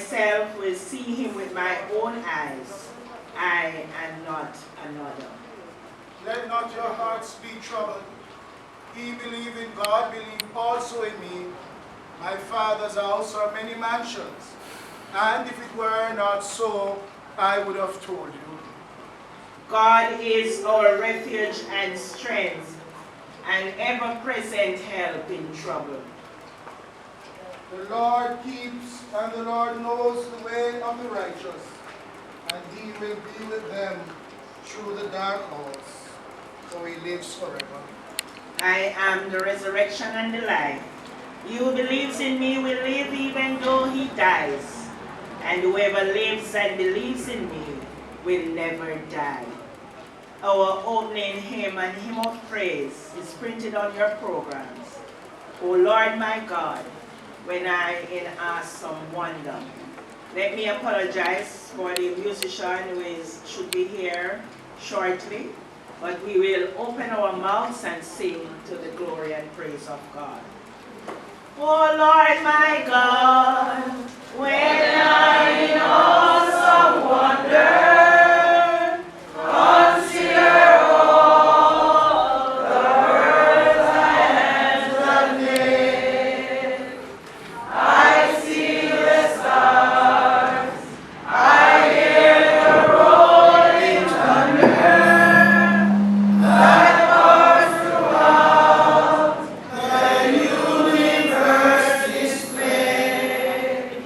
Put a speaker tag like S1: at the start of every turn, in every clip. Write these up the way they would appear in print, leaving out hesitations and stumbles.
S1: myself will see him with my own eyes, I and not another.
S2: Let not your hearts be troubled. Ye believe in God, believe also in me. My Father's house are many mansions, and if it were not so, I would have told you.
S1: God is our refuge and strength, and ever-present help in trouble.
S2: The Lord keeps and the Lord knows the way of the righteous, and he will be with them through the dark hours, for he lives forever.
S1: I am the resurrection and the life. He who believes in me will live even though he dies, and whoever lives and believes in me will never die. Our opening hymn and hymn of praise is printed on your programs. O Lord my God, when I in awesome wonder. Let me apologize for the musician who should be here shortly, but we will open our mouths and sing to the glory and praise of God. O Lord my God, when I in awesome wonder consider all the earth and the day, I see the stars, I hear the rolling thunder that pours throughout the universe displayed.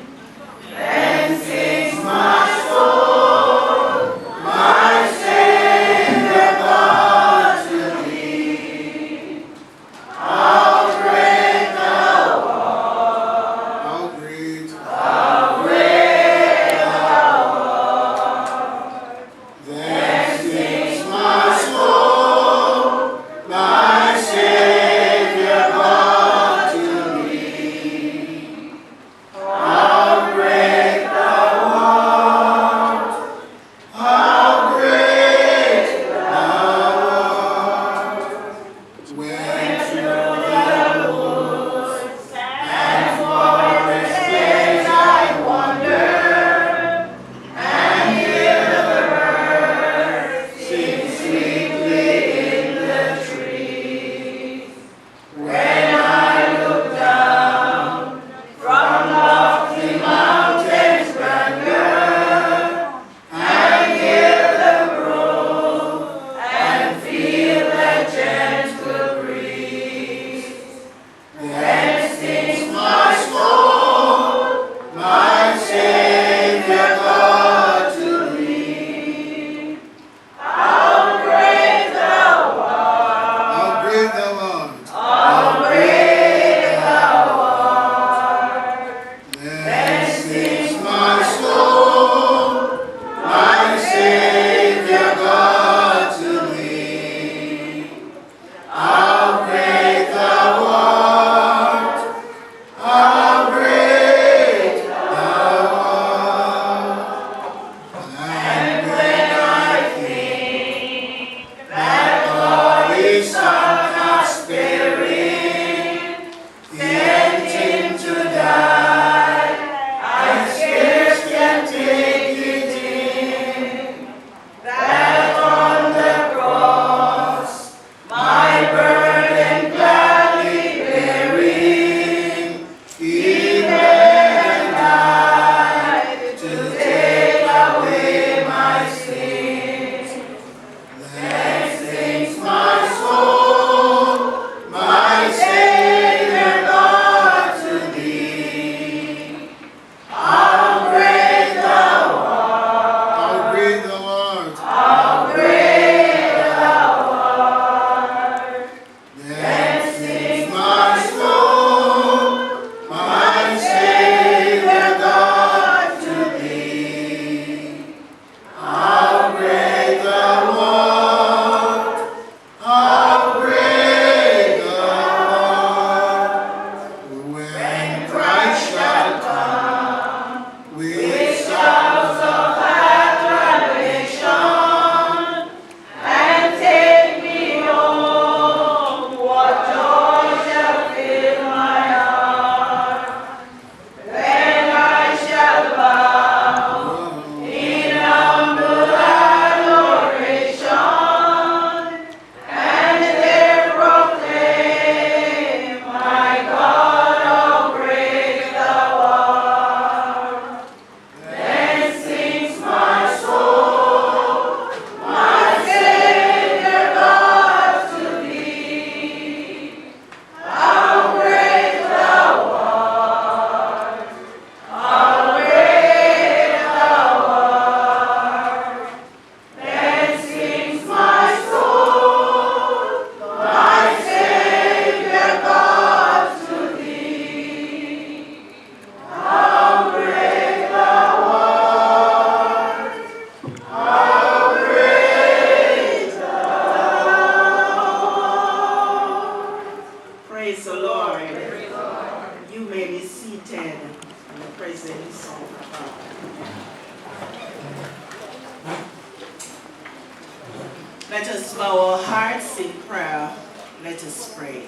S1: Let us bow our hearts in prayer. Let us pray.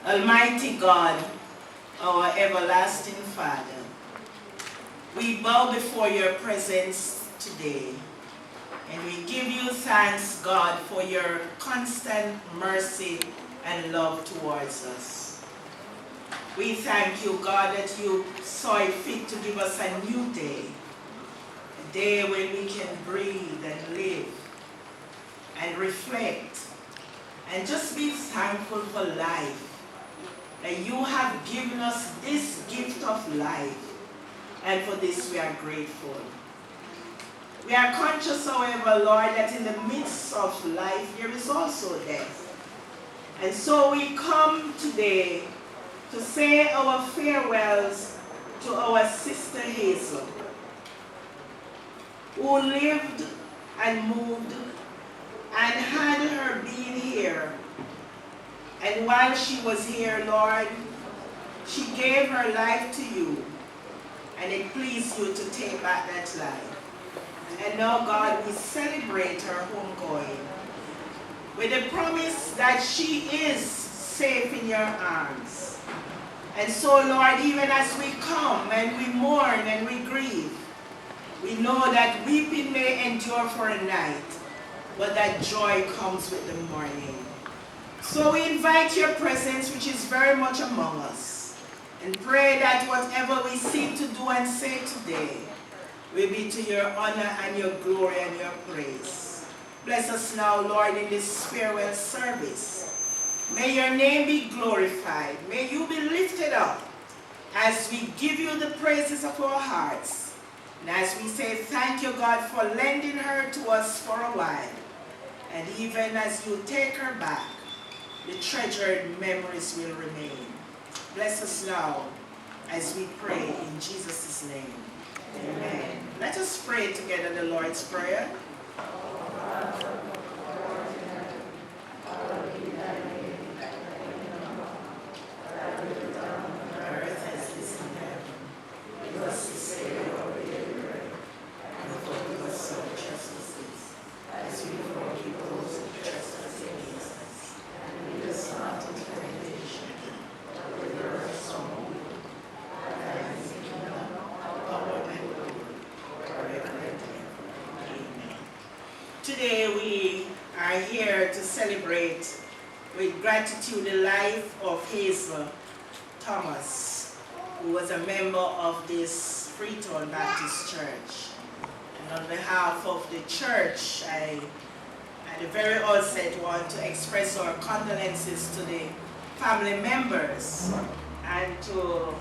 S1: Almighty God, our everlasting Father, we bow before your presence today, and we give you thanks, God, for your constant mercy and love towards us. We thank you, God, that you saw it fit to give us a new day, a day when we can breathe and live and reflect and just be thankful for life, that you have given us this gift of life, and for this we are grateful. We are conscious, however, Lord, that in the midst of life there is also death. And so we come today to say our farewells to our sister Hazel, who lived and moved and had her being here. And while she was here, Lord, she gave her life to you, and it pleased you to take back that life. And now, God, we celebrate her homegoing with the promise that she is safe in your arms. And so, Lord, even as we come and we mourn and we grieve, we know that weeping may endure for a night, but that joy comes with the morning. So we invite your presence, which is very much among us, and pray that whatever we seek to do and say today will be to your honor and your glory and your praise. Bless us now, Lord, in this farewell service. May your name be glorified. May you be lifted up as we give you the praises of our hearts. And as we say thank you, God, for lending her to us for a while. And even as you take her back, the treasured memories will remain. Bless us now as we pray in Jesus' name. Amen. Let us pray together the Lord's Prayer. Today we are here to celebrate with gratitude the life of Hazel Thomas, who was a member of this Freetown Baptist Church. And on behalf of the church, I, at the very outset, want to express our condolences to the family members and to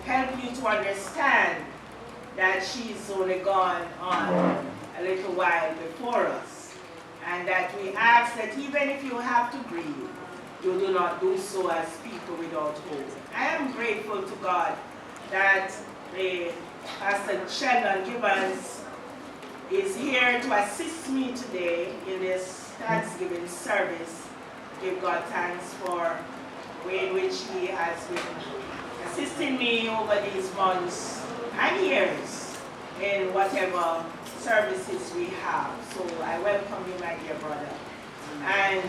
S1: help you to understand that she's only gone on a little while before us, and that we ask that even if you have to grieve, you do not do so as people without hope. I am grateful to God that Pastor Sheldon Gibbons is here to assist me today in this Thanksgiving service. Give God thanks for the way in which he has been assisting me over these months and years in whatever services we have. So I welcome you, my dear brother. And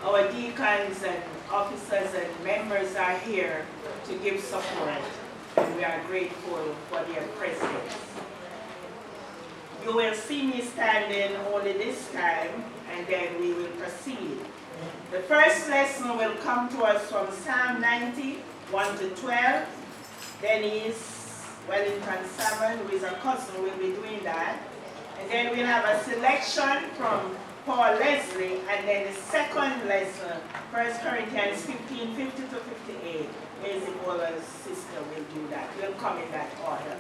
S1: our deacons and officers and members are here to give support, and we are grateful for their presence. You will see me standing only this time, and then we will proceed. The first lesson will come to us from Psalm 90, 1 to 12. Denise Wellington Salmon, who is a cousin, will be doing that. And then we'll have a selection from Paul Leslie, and then the second lesson, 1 Corinthians 15, 50 to 58. Hazel Waller's sister will do that. We'll come in that order.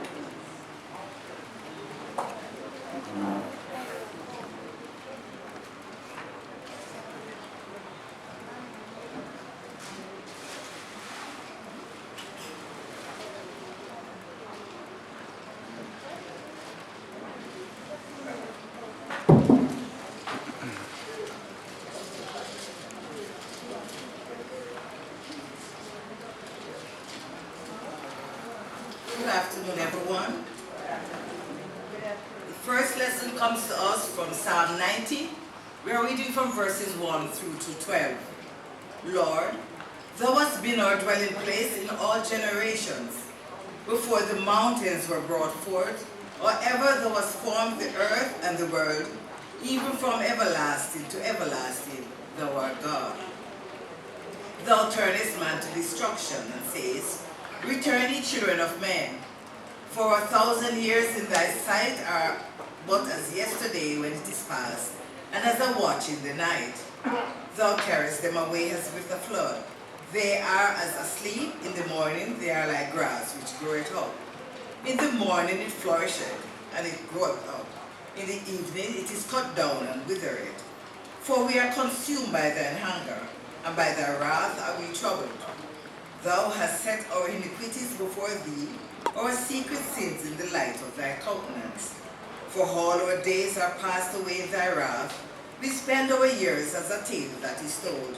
S3: Good afternoon, everyone. The first lesson comes to us from Psalm 90, We are reading from verses 1 through to 12. Lord, thou hast been our dwelling place in all generations. Before the mountains were brought forth, or ever thou hast formed the earth and the world, even from everlasting to everlasting, thou art God. Thou turnest man to destruction, and sayest, Return ye children of men. For 1,000 years in thy sight are but as yesterday when it is past, and as a watch in the night. Thou carriest them away as with a flood. They are as asleep. In the morning they are like grass which groweth up. In the morning it flourisheth, and it groweth up. In the evening it is cut down and withereth. For we are consumed by thine hunger, and by thy wrath are we troubled. Thou hast set our iniquities before thee, our secret sins in the light of thy countenance. For all our days are passed away in thy wrath. We spend our years as a tale that is told.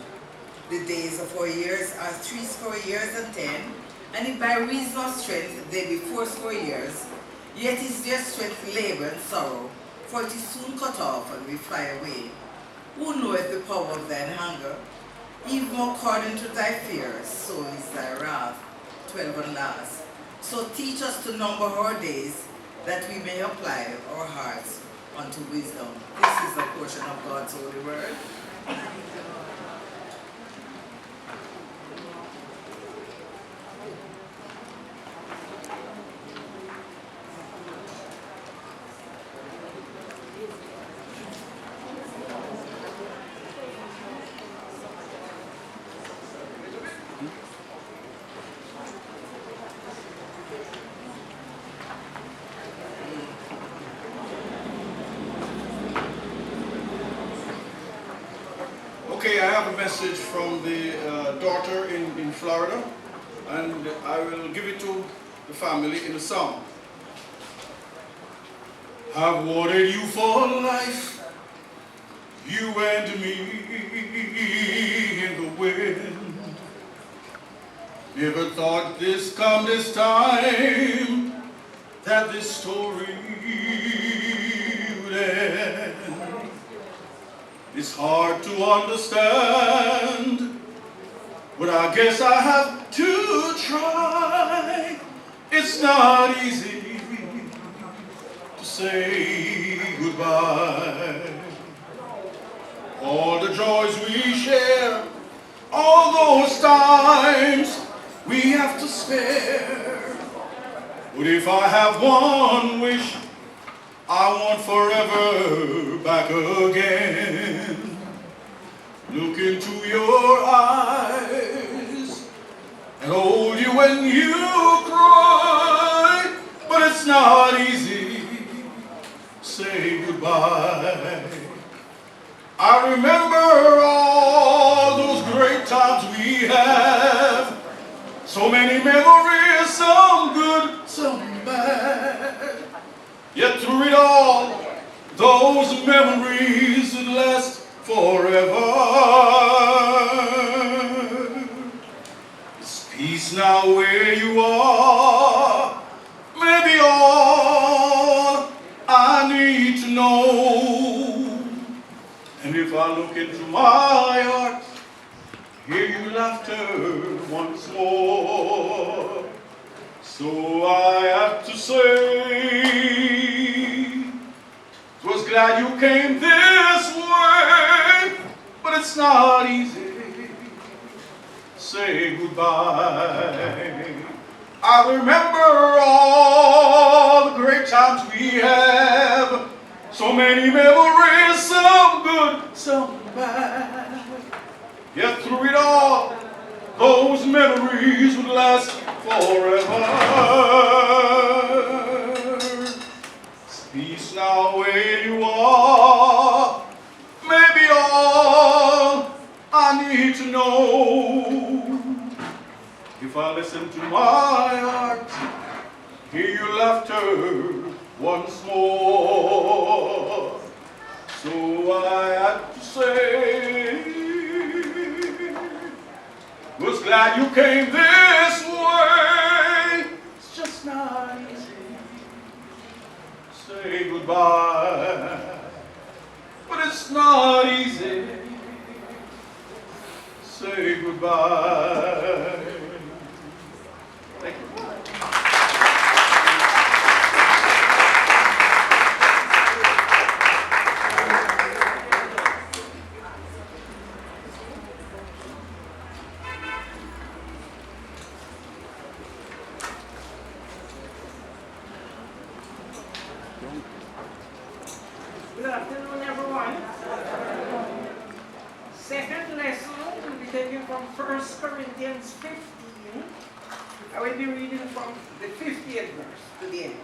S3: The days of our years are 80 years and 10, and if by reason of strength they be 80 years, yet is their strength labor and sorrow, for it is soon cut off and we fly away. Who knoweth the power of thine hunger? Even according to thy fears, so is thy wrath. 12 and last. So teach us to number our days, that we may apply our hearts unto wisdom. This is a portion of God's holy word.
S4: Okay, I have a message from the daughter in Florida, and I will give it to the family in a song. I've wanted you for life, you and me in the wind. Never thought this come this time, that this story would end. It's hard to understand, but I guess I have to try. It's not easy to say goodbye. All the joys we share, all those times we have to spare. But if I have one wish, I want forever back again. Look into your eyes and hold you when you cry. But it's not easy to say goodbye. I remember all those great times we have. So many memories, some good, some bad. Yet through it all, those memories would last forever. Is peace now where you are? Maybe all I need to know. And if I look into my heart, hear your laughter once more. So I have to say, 'twas glad you came this way, but it's not easy to say goodbye. I remember all the great times we have, so many memories, some good, some bad. Yet through it all, those memories would last forever. Peace now where you are, maybe all I need to know. If I listen to my heart, hear your laughter once more. So I have to say, was glad you came this way. It's just not easy to say goodbye, but it's it's not easy. Say goodbye. Thank you.
S1: Good afternoon, everyone. Second lesson will be taken from 1 Corinthians 15. I will be reading from the 50th verse to the end.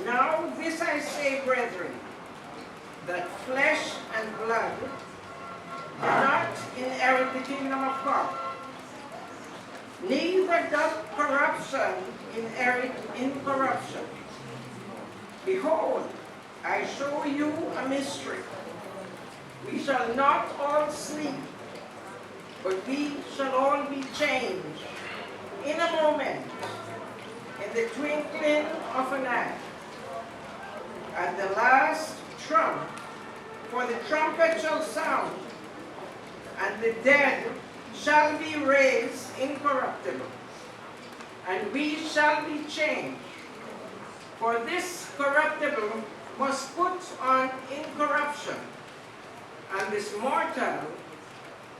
S1: Now this I say, brethren, that flesh and blood cannot inherit the kingdom of God, neither doth corruption inherit incorruption. Behold, I show you a mystery. We shall not all sleep, but we shall all be changed in a moment, in the twinkling of an eye. At the last trump, for the trumpet shall sound, and the dead shall be raised incorruptible, and we shall be changed. For this corruptible must put on incorruption, and this mortal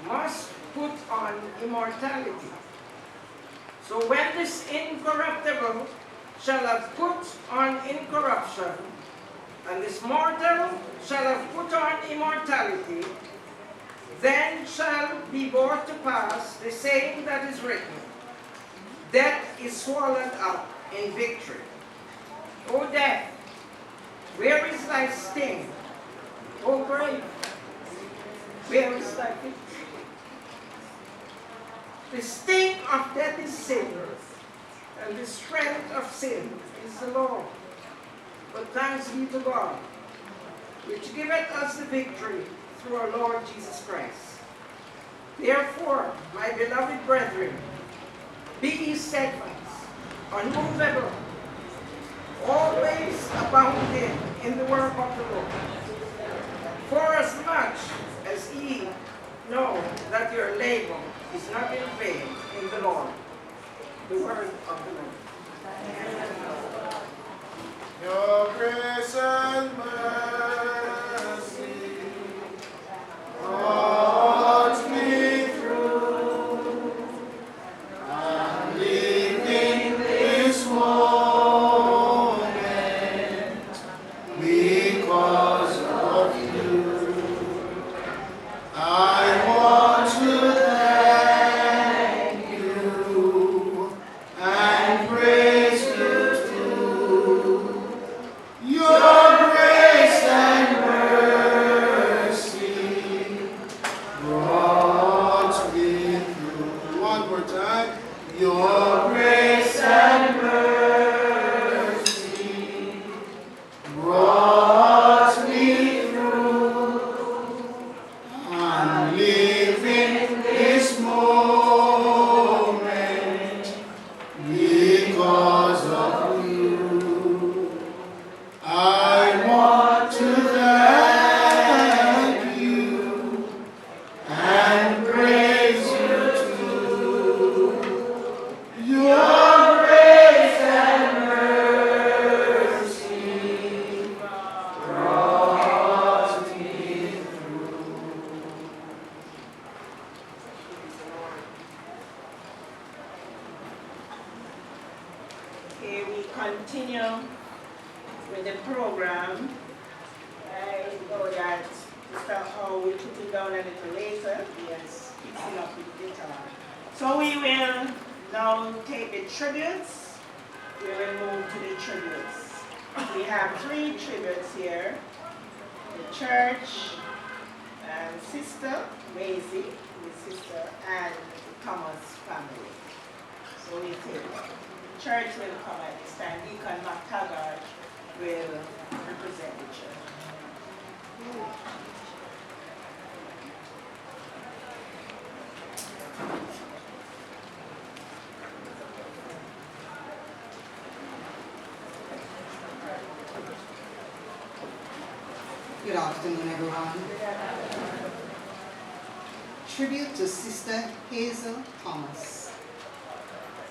S1: must put on immortality. So when this incorruptible shall have put on incorruption, and this mortal shall have put on immortality, then shall be brought to pass the saying that is written, death is swallowed up in victory. O death, where is thy sting? O grave, where is thy victory? The sting of death is sin, and the strength of sin is the law. But thanks be to God, which giveth us the victory through our Lord Jesus Christ. Therefore, my beloved brethren, be ye steadfast, unmovable, always abounding in the work of the Lord. For as much as ye know that your labor is not in vain in the Lord. The word of the Lord.
S2: Your grace and mercy brought me through. I'm living this moment because of you. I want to thank you and praise you too. Your grace and mercy brought me through. One more time. Your grace and mercy brought me through. I'm living this moment because of you. I want to thank you and praise you too. Your grace and mercy brought me through.
S1: Okay, we continue with the program. I know that Mr. Hall will put it down a little later. Yes, fixing up with the guitar. So we will now take the tributes. We will move to the tributes. We have 3 tributes here. The church, and sister, Maisie, his sister, and the Thomas family. So we take church will come at this time. Deacon McTaggart will represent the church.
S5: Good afternoon, everyone. Tribute to Sister Hazel Thomas.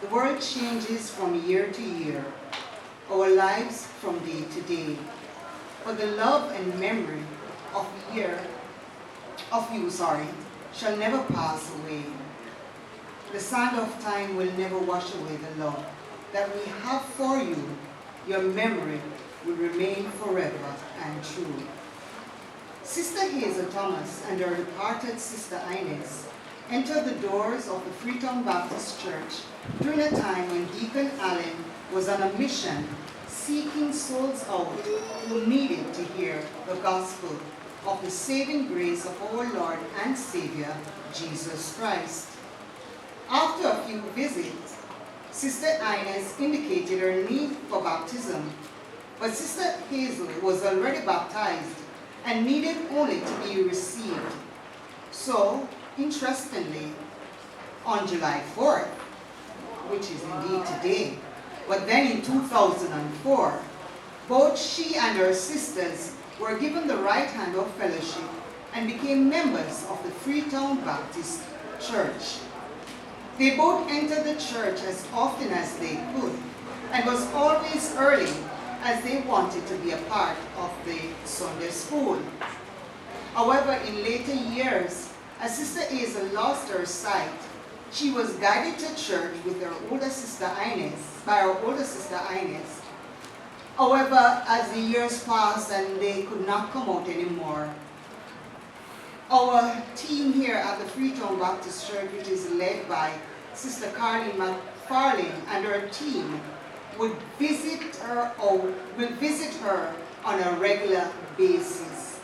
S5: The world changes from year to year, our lives from day to day. But the love and memory of you shall never pass away. The sand of time will never wash away the love that we have for you. Your memory will remain forever and true. Sister Hazel Thomas and her departed Sister Ines entered the doors of the Freetown Baptist Church during a time when Deacon Allen was on a mission seeking souls out who needed to hear the gospel of the saving grace of our Lord and Savior, Jesus Christ. After a few visits, Sister Ines indicated her need for baptism, but Sister Hazel was already baptized and needed only to be received. So, interestingly, on July 4th, which is indeed today, but then in 2004, both she and her sisters were given the right hand of fellowship and became members of the Freetown Baptist Church. They both entered the church as often as they could and was always early as they wanted to be a part of the Sunday school. However, in later years, as Sister Hazel lost her sight, she was guided to church with her older sister Ines, by her older sister Ines. However, as the years passed and they could not come out anymore, our team here at the Freetown Baptist Church, which is led by Sister Carleen McFarlane and her team, will visit her on a regular basis.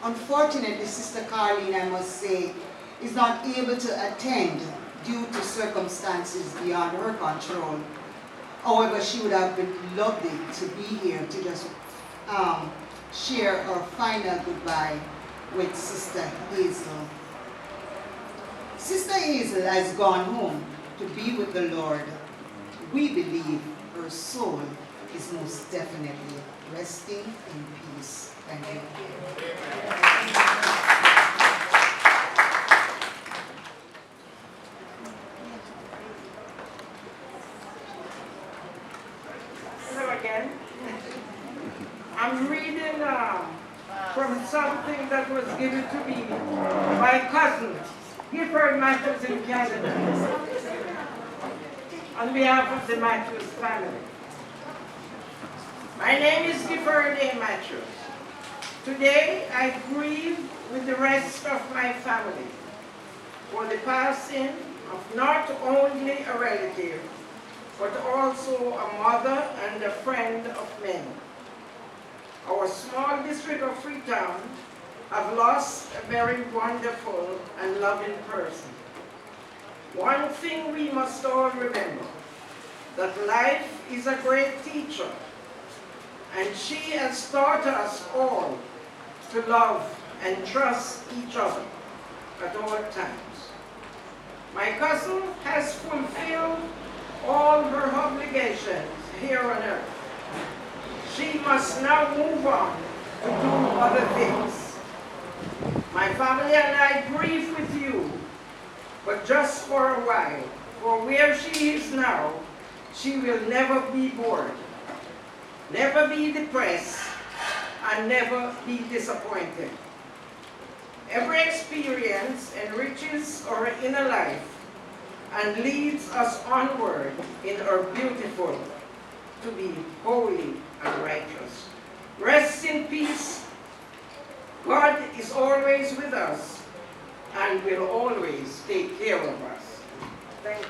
S5: Unfortunately, Sister Carleen, I must say, is not able to attend due to circumstances beyond her control. However, she would have been lovely to be here to just share her final goodbye with Sister Hazel. Sister Hazel has gone home to be with the Lord. We believe her soul is most definitely resting in peace. Thank you.
S1: Hello again. I'm reading from something that was given to me by cousin, Gifford Matthews in Canada, on behalf of the Matthews family. My name is Gifford A. Matthews. Today I grieve with the rest of my family for the passing of not only a relative, but also a mother and a friend of many. Our small district of Freetown have lost a very wonderful and loving person. One thing we must all remember, that life is a great teacher, and she has taught us all to love and trust each other at all times. My cousin has fulfilled all her obligations here on earth. She must now move on to do other things. My family and I grieve with you, but just for a while. For where she is now, she will never be bored, never be depressed, and never be disappointed. Every experience enriches our inner life and leads us onward in our beautiful to be holy and righteous. Rest in peace. God is always with us and will always take care of us. Thank you.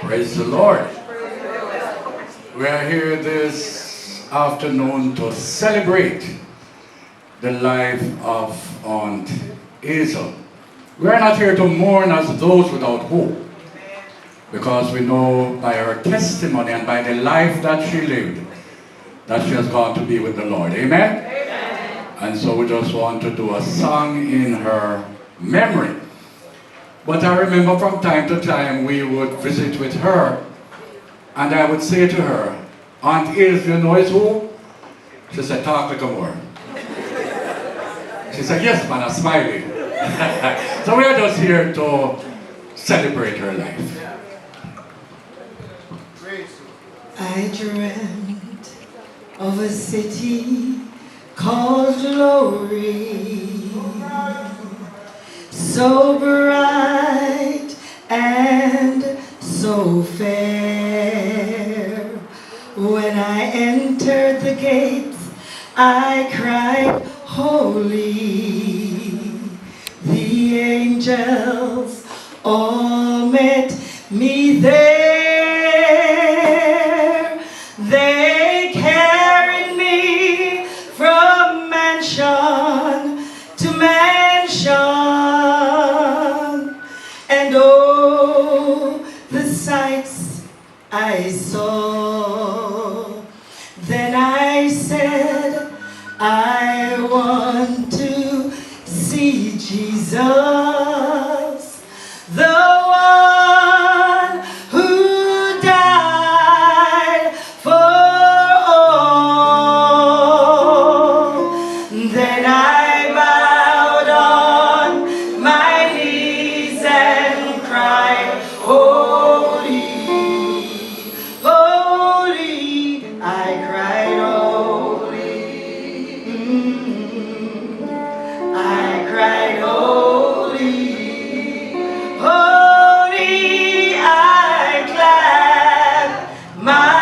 S4: Praise the Lord. We are here this afternoon to celebrate the life of Aunt Hazel. We are not here to mourn as those without hope, because we know by her testimony and by the life that she lived that she has gone to be with the Lord. Amen? Amen. And so we just want to do a song in her memory. But I remember from time to time we would visit with her, and I would say to her, Aunt Hazel, you know it's who? She said, talk like a more. She said, yes, man, I'm smiling. So we are just here to celebrate her life.
S5: I dreamt of a city called Glory, so bright and so fair. When I entered the gates, I cried, holy. The angels all met me there. They carried me from mansion to mansion, and oh, the sights I saw. Then I said, I want to see Jesus, the one who died for all. Then I bowed on my knees and cried, holy, holy. I cried, holy. I cried, holy, holy. I clap my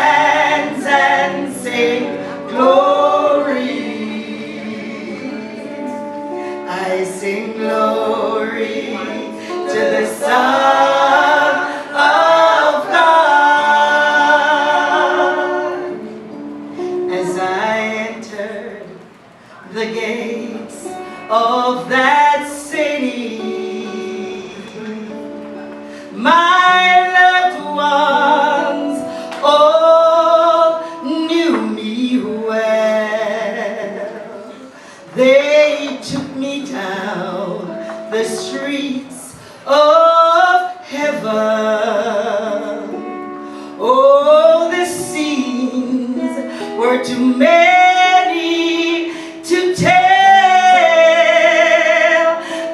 S5: hands and sing glory. I sing glory to the Son of God. As I entered the gates of that city, my loved ones all knew me well. They took me down the streets of heaven. Oh, the scenes were too many to tell.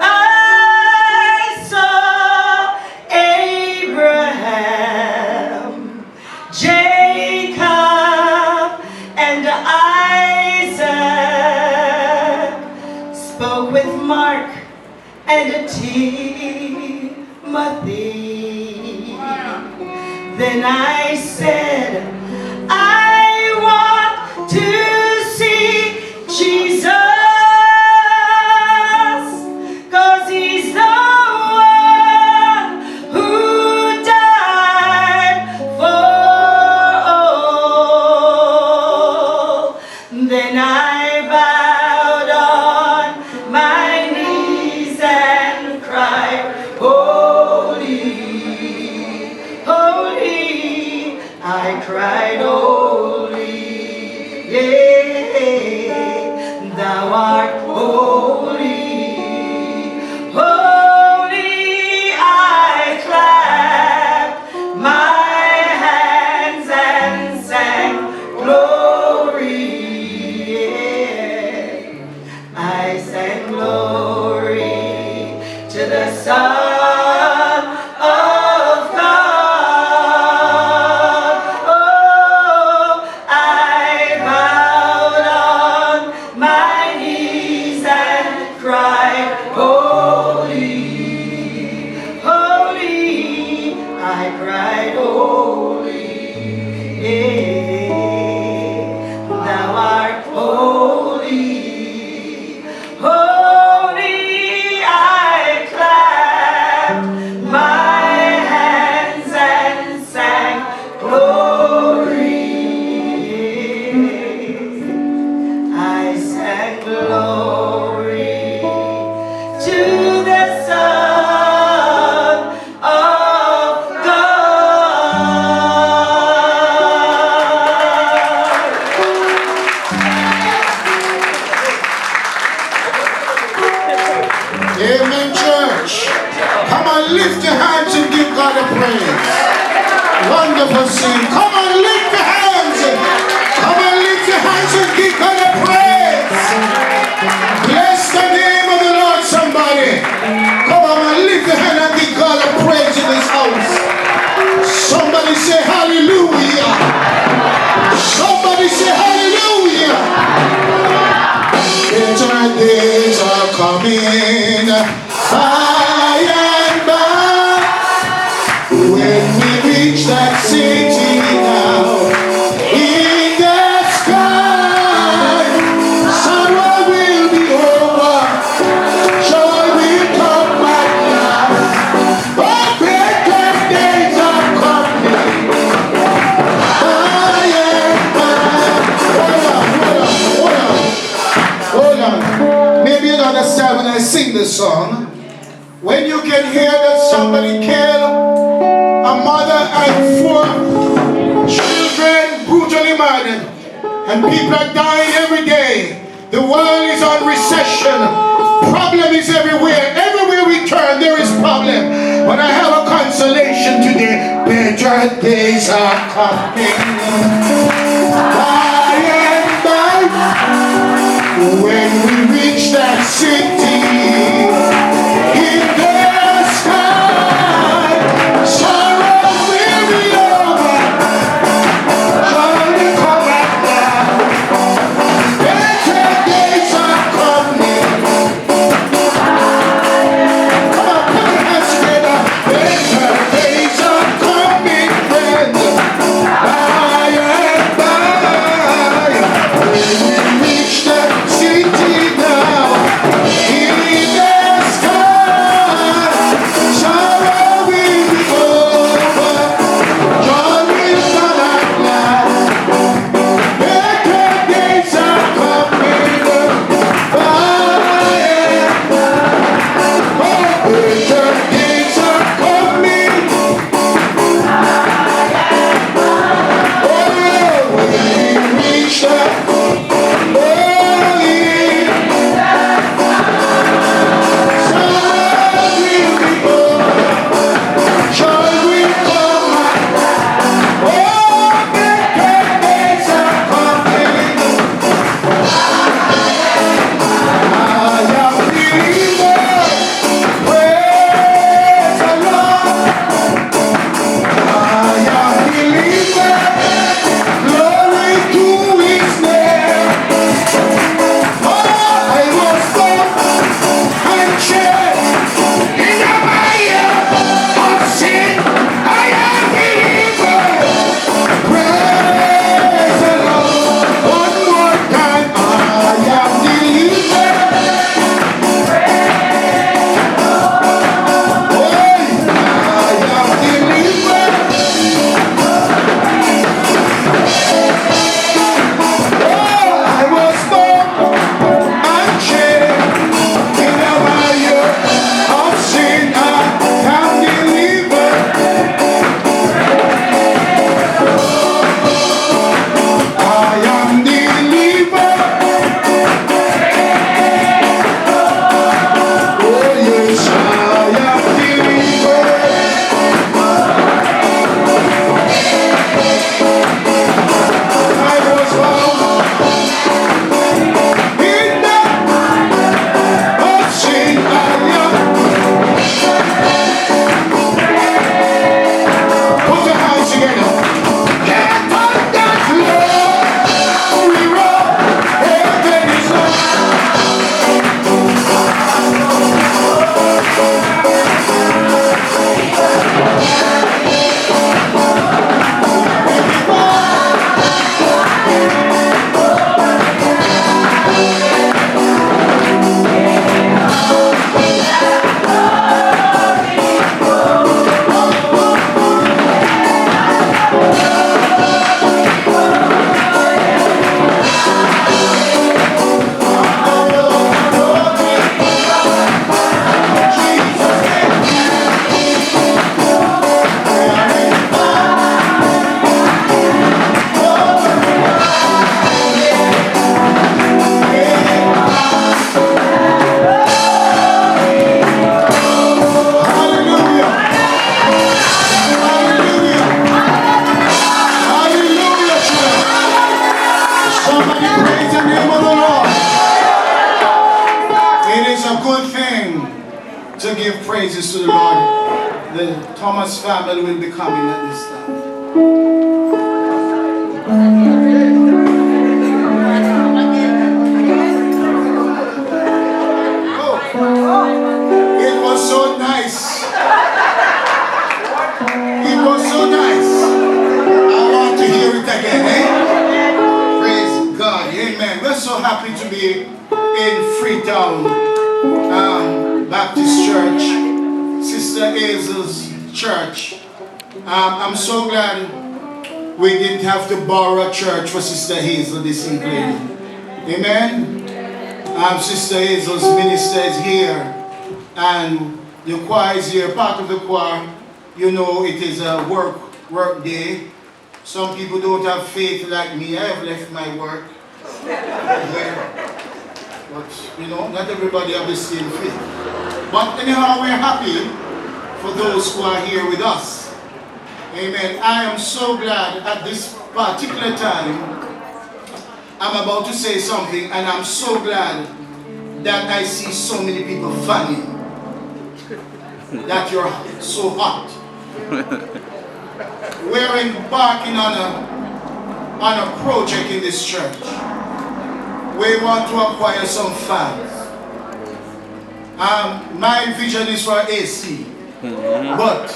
S5: I saw Abraham, Jacob, and Isaac, spoke with Mark and Timothy. Then I said, I want to see Jesus, 'cause he's the one who died for all. Then I bowed on my knees and cried, holy, holy. I cried, holy, yeah, thou art holy, holy. I clapped my hands and sang glory, yeah. I sang glory to the Son of God. Oh, I bowed on my knees and
S2: coming by and by. When we reach that city now, in the sky, sorrow will be over, joy will come back now. Oh, better days are coming by and by. Hold on. Maybe you don't understand when I sing this song. When you can hear that somebody killed a mother and 4 children brutally murdered, and people are dying every day. The world is on recession. Problem is everywhere. Everywhere we turn, there is problem. But I have a consolation today. Better days are coming by and by. When we reach that city in the sky, sorrow will be over, joy will come back now. Better days are coming. Come on, put your hands together. Better days are coming, friends, by and by. When we reach that city now, in the sky, sorrow will be over, joy will come at last. Better days are coming by and by. Oh, better days are coming. Oh, when we reach that to give praises to the Lord. The Thomas family will be coming at this time. Oh. happy to be in Freetown Baptist Church, Sister Hazel's church. I'm so glad we didn't have to borrow a church for Sister Hazel this evening. Amen. Sister Hazel's minister is here, and the choir is here, part of the choir. You know, it is a work day. Some people don't have faith like me. I have left my work. But, you know, not everybody has the same faith. But anyhow, we're happy for those who are here with us. Amen. I am so glad at this particular time. I'm about to say something, and I'm so glad that I see so many people funny. That you're so hot. We're embarking on a project in this church. We want to acquire some funds. My vision is for AC, but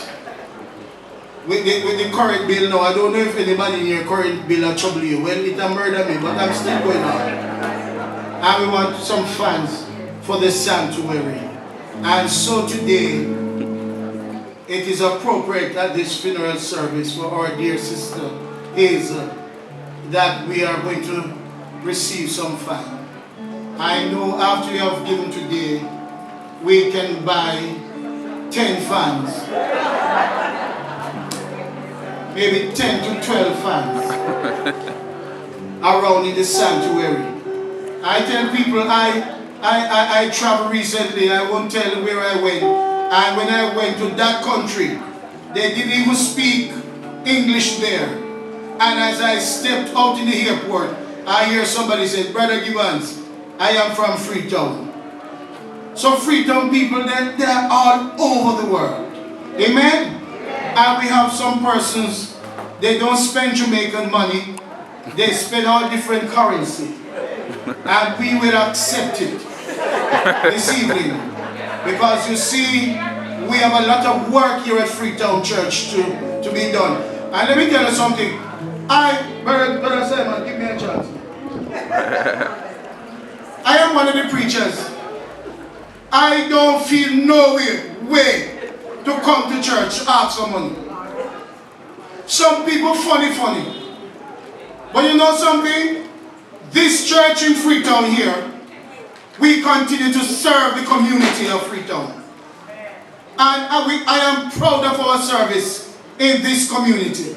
S2: with the current bill now, I don't know if anybody in your current bill will trouble you. Well, it will murder me, but I'm still going on. And we want some funds for the sanctuary. And so today, it is appropriate at this funeral service for our dear sister Hazel that we are going to receive some funds. I know after you have given today, we can buy 10 fans. Maybe 10 to 12 fans around in the sanctuary. I tell people I traveled recently, I won't tell where I went. And when I went to that country, they didn't even speak English there. And as I stepped out in the airport, I hear somebody say, Brother Gibbons, I am from Freetown. So Freetown people, they're all over the world. Amen? And we have some persons, they don't spend Jamaican money, they spend all different currency. And we will accept it this evening. Because you see, we have a lot of work here at Freetown Church to be done. And let me tell you something. Brother Simon, give me a chance. I am one of the preachers. I don't feel no way to come to church to ask for money. Some people funny. But you know something? This church in Freetown here, we continue to serve the community of Freetown. And I am proud of our service in this community.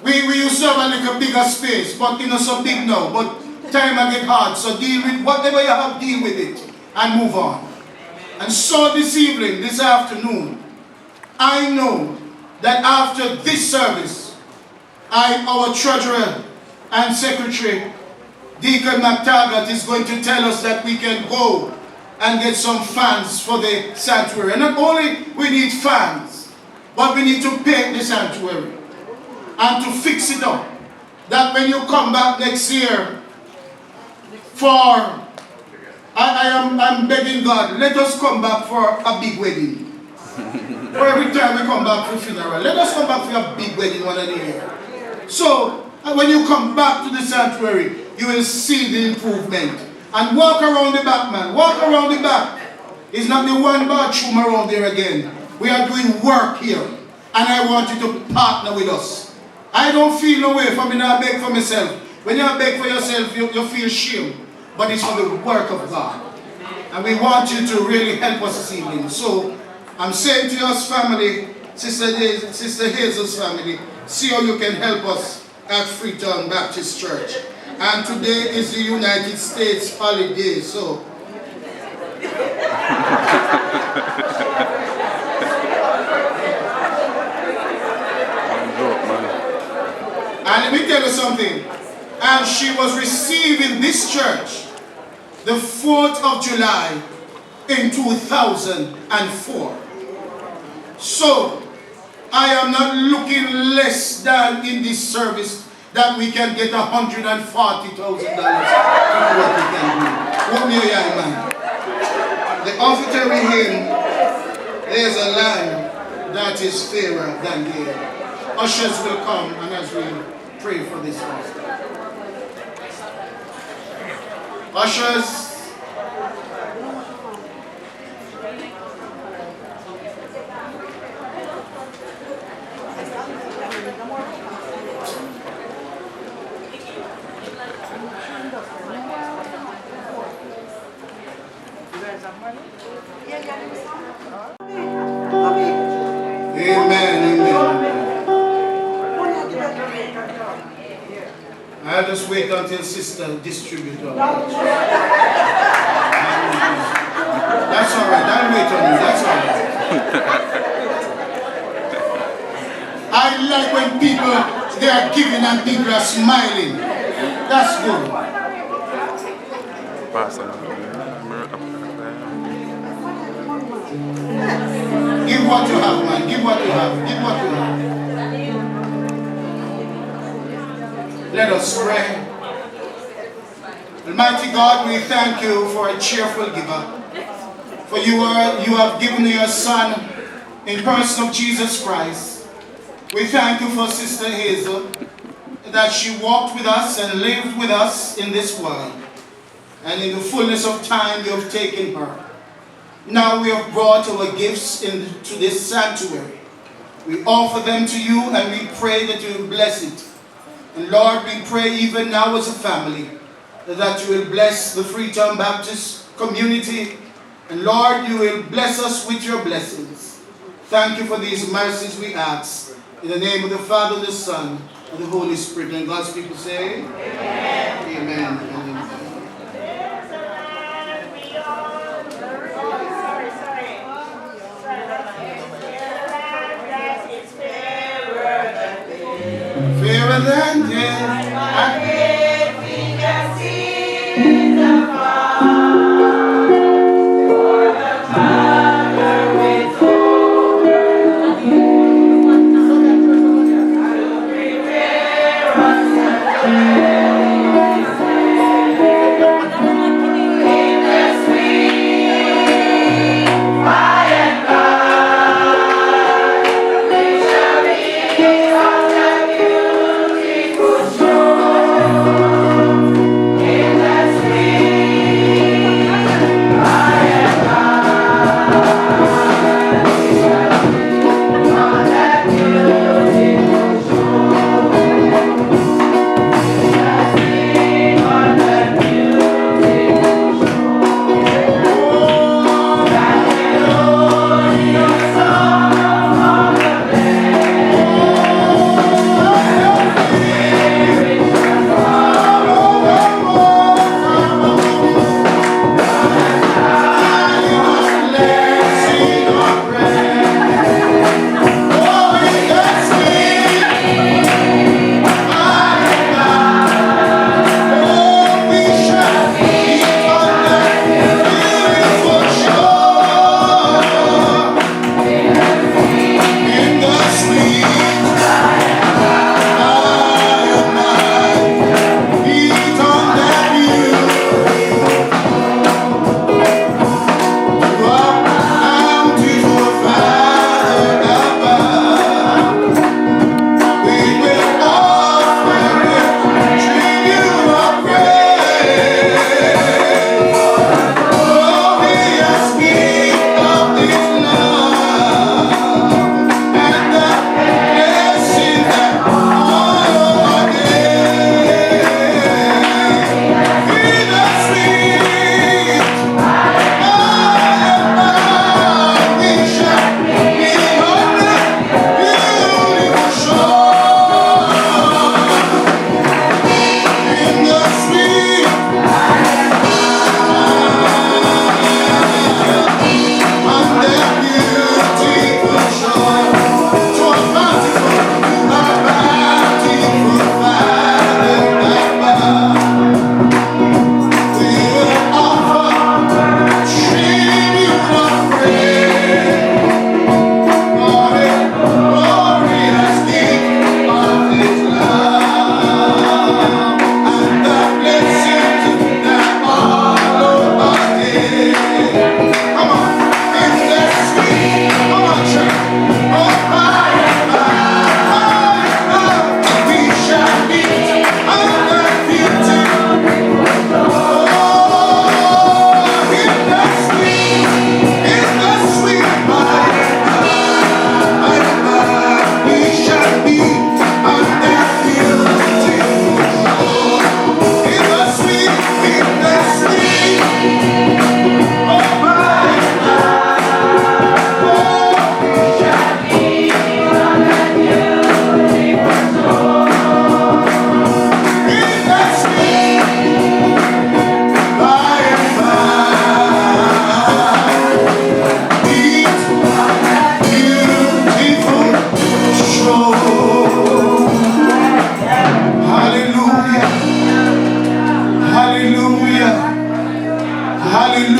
S2: We used to have a little bigger space, but you know, so big now. But time I get hard, so deal with whatever you have, deal with it and move on. And so this evening, this afternoon, I know that after this service, our treasurer and secretary, Deacon McTaggart, is going to tell us that we can go and get some funds for the sanctuary. And not only we need funds, but we need to paint the sanctuary and to fix it up. That when you come back next year for, I'm begging God, let us come back for a big wedding. For every time we come back for funeral, let us come back for a big wedding one of the year. So, when you come back to the sanctuary, you will see the improvement. And walk around the back, man. Walk around the back. It's not the one bathroom around there again. We are doing work here. And I want you to partner with us. I don't feel no way for me now beg for myself. When you beg for yourself, you feel shame. But it's for the work of God. And we want you to really help us this evening. So, I'm saying to your family, Sister Hazel's family, see how you can help us at Freetown Baptist Church. And today is the United States holiday, so and let me tell you something. And she was received in this church the 4th of July in 2004. So I am not looking less than in this service that we can get $140,000 to do what we can do. What me a young man? The offertory hymn, there's a land that is fairer than here. Ushers will come and as we pray for this house. Ushers. Amen, amen. I'll just wait until sister distributes. That's all right. I'll wait on you. That's all right. I like when people, they are giving and people are smiling. That's good. Give what you have, man. Give what you have. Give what you have. Let us pray. Almighty God, we thank you for a cheerful giver. For you have given your Son in person of Jesus Christ. We thank you for Sister Hazel, that she walked with us and lived with us in this world. And in the fullness of time, you have taken her. Now we have brought our gifts into this sanctuary. We offer them to you and we pray that you will bless it. And Lord, we pray even now as a family that you will bless the Freetown Baptist community. And Lord, you will bless us with your blessings. Thank you for these mercies we ask. In the name of the Father, the Son, and the Holy Spirit. And God's people say, Amen. Amen. Amen. Fairer than death, and yet we can see the far, for the Father with over to prepare us a place in the sweet by and by, we shall be on the beautiful shore.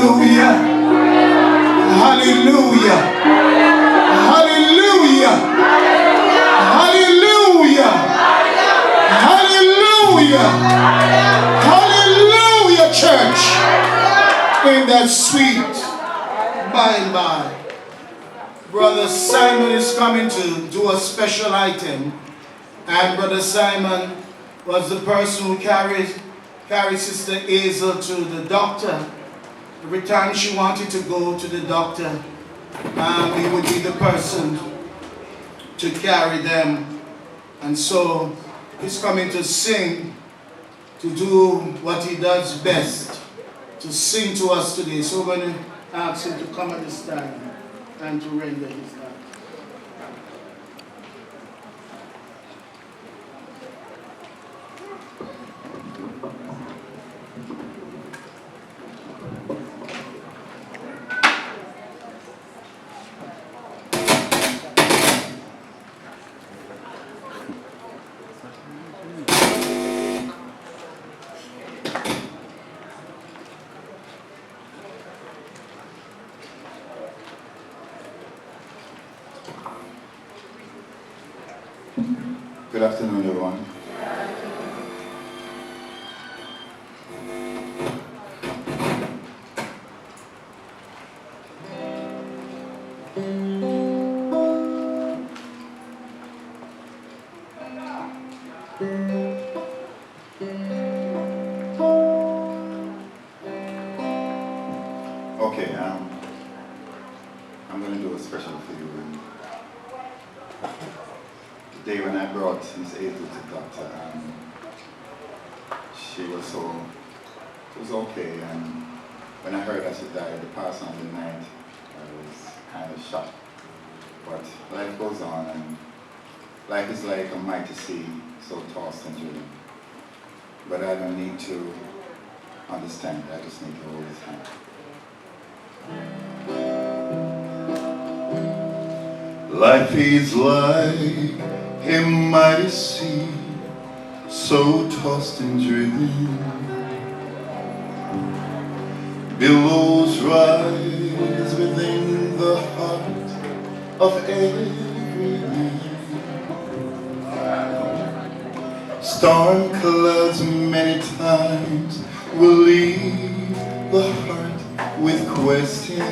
S2: Hallelujah. Hallelujah. Hallelujah. Hallelujah. Hallelujah. Hallelujah, church. In that sweet by and by. Brother Simon is coming to do a special item. And Brother Simon was the person who carried Sister Hazel to the doctor. Every time she wanted to go to the doctor, he would be the person to carry them. And so he's coming to sing, to do what he does best, to sing to us today. So we're going to ask him to come at this time and to render his life.
S6: Good afternoon, everyone. Okay, I'm going to do a special for you. The day when I brought Miss Hazel to the doctor, she was it was okay, and when I heard that she died, the past on the night, I was kind of shocked. But life goes on, and life is like a mighty sea, so tossed and driven. But I don't need to understand, I just need to hold his hand. Life is like a mighty sea, so tossed and driven. Billows rise within the heart of every man. Storm clouds many times will leave the heart with questions.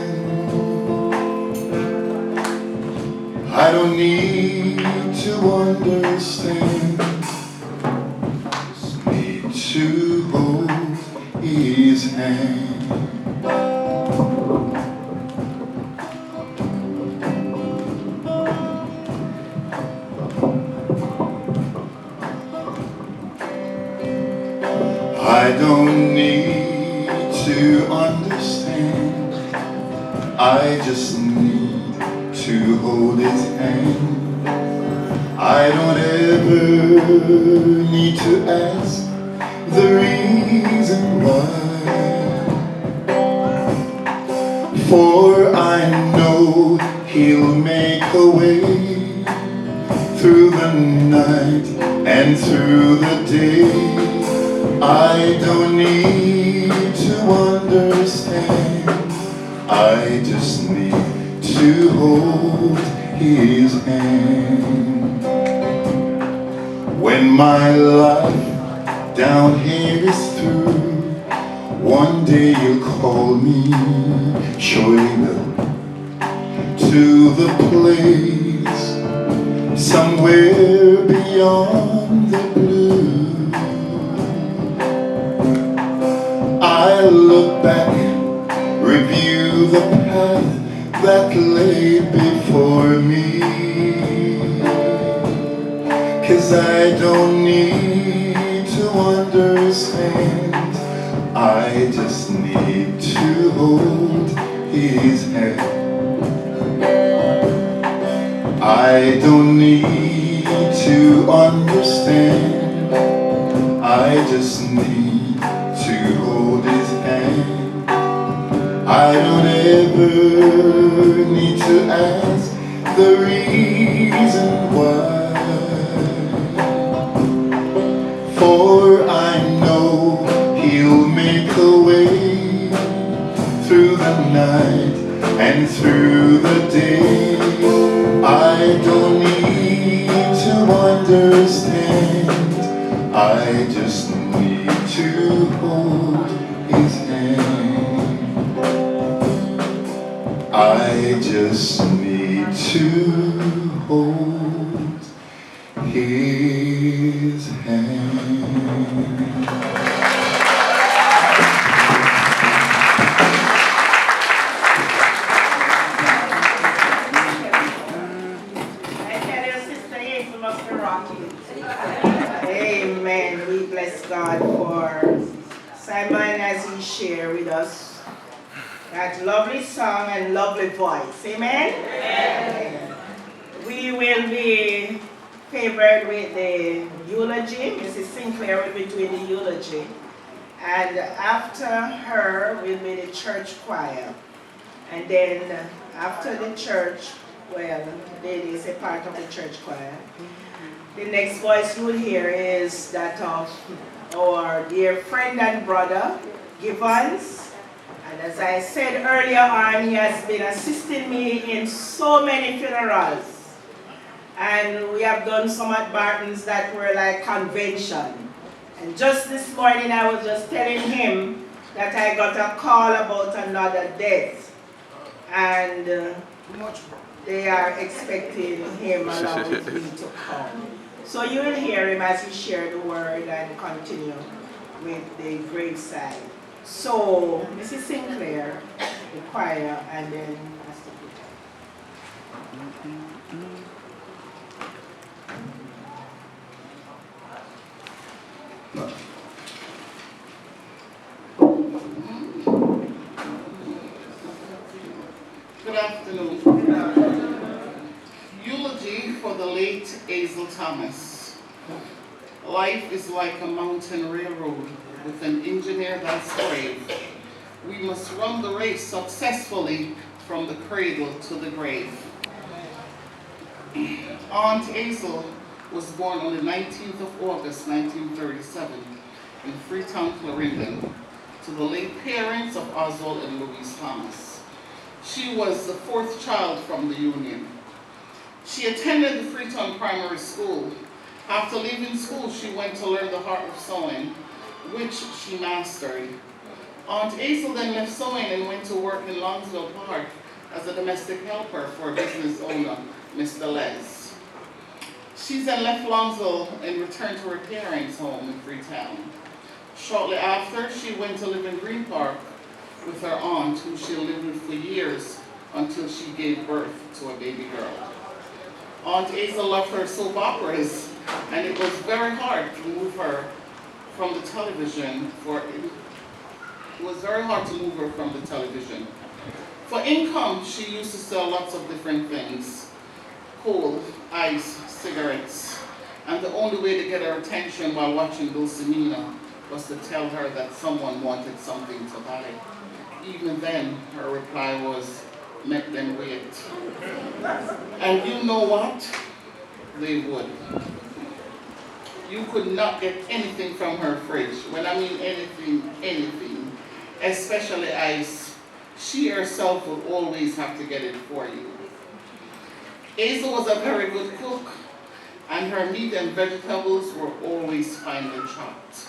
S6: I don't need to understand, just need to hold his hand. I don't need to understand, I just need to hold his hand. I don't ever need to ask the reason why, for I know he'll make a way through the night and through the day. I don't need to understand, I just need to hold his hand. When my life down here is through, one day you'll call me, surely will, to the place somewhere beyond the blue. I'll look back, review the path that lay before me, 'cause I don't need to understand, I just need to hold his hand. I don't need to understand, I just need to hold his hand. I don't ever need to ask the reason why, for I know he'll make a way through I just need to hold his hand. I just need to hold his hand.
S1: I tell you, Sister Hazel must be rocking. Amen. We bless God for Simon as he shared with us that lovely song and lovely voice. Amen? Amen. We will be favored with the eulogy. Mrs. Sinclair will be doing the eulogy. And after her will be the church choir. And then after the church, well, lady is a part of the church choir. The next voice you will hear is that of our dear friend and brother, Givens. And as I said earlier on, he has been assisting me in so many funerals. And we have done some at Barton's that were like convention. And just this morning I was just telling him that I got a call about another death. And they are expecting him along with me to come. So you will hear him as he share the word and continue with the graveside. So, Mrs. Sinclair, the choir, and then Pastor Peter.
S7: Good afternoon. Eulogy for the late Hazel Thomas. Life is like a mountain railroad with an engineer that's brave. We must run the race successfully from the cradle to the grave. Aunt Hazel was born on the 19th of August, 1937 in Freetown, Clarendon, to the late parents of Oswald and Louise Thomas. She was the fourth child from the union. She attended the Freetown Primary School. After leaving school, she went to learn the art of sewing, which she mastered. Aunt Hazel then left sewing and went to work in Longsville Park as a domestic helper for a business owner, Mr. Les. She then left Longsville and returned to her parents' home in Freetown. Shortly after, she went to live in Green Park with her aunt, who she lived with for years until she gave birth to a baby girl. Aunt Hazel loved her soap operas, and it was very hard to move her from the television. It was very hard to move her from the television. For income, she used to sell lots of different things: coal, ice, cigarettes, and the only way to get her attention while watching Dulcinea was to tell her that someone wanted something to buy. Even then, her reply was, "Make them wait." And you know what? They would. You could not get anything from her fridge. When I mean anything, especially ice, she herself would always have to get it for you. Hazel was a very good cook, and her meat and vegetables were always finely chopped.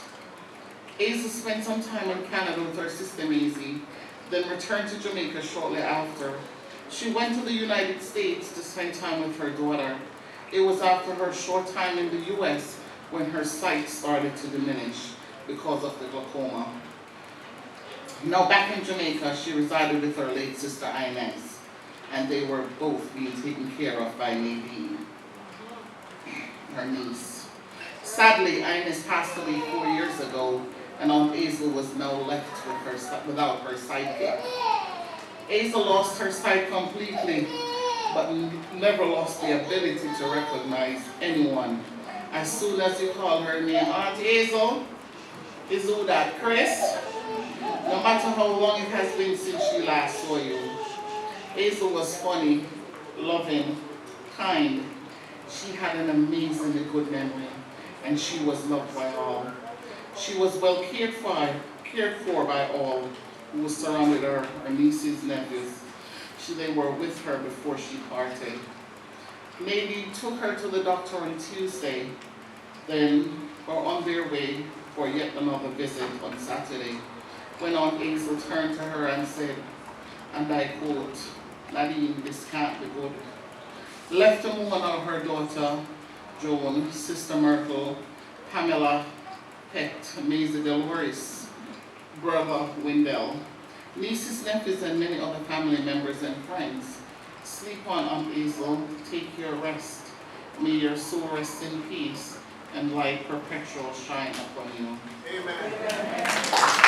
S7: Hazel spent some time in Canada with her sister Maisie, then returned to Jamaica shortly after. She went to the United States to spend time with her daughter. It was after her short time in the U.S. when her sight started to diminish because of the glaucoma. Now back in Jamaica, she resided with her late sister Inez, and they were both being taken care of by Nadine, her niece. Sadly, Inez passed away 4 years ago, and Aunt Hazel was now left without her sidekick. Hazel lost her sight completely, but never lost the ability to recognize anyone. As soon as you call her name, Aunt Hazel, is who that, Chris? No matter how long it has been since she last saw you. Hazel was funny, loving, kind. She had an amazingly good memory, and she was loved by all. She was well cared for by all who surrounded her nieces, nephews. They were with her before she parted. Maybe took her to the doctor on Tuesday, then were on their way for yet another visit on Saturday, when Aunt Hazel turned to her and said, and I quote, "Nadine, this can't be good." Left to mourn of her daughter, Joan, Sister Myrtle, Pamela, Pet, Maisie Delores, brother Wendell, nieces, nephews, and many other family members and friends. Sleep on, Aunt Hazel, take your rest. May your soul rest in peace, and light perpetual shine upon you.
S2: Amen.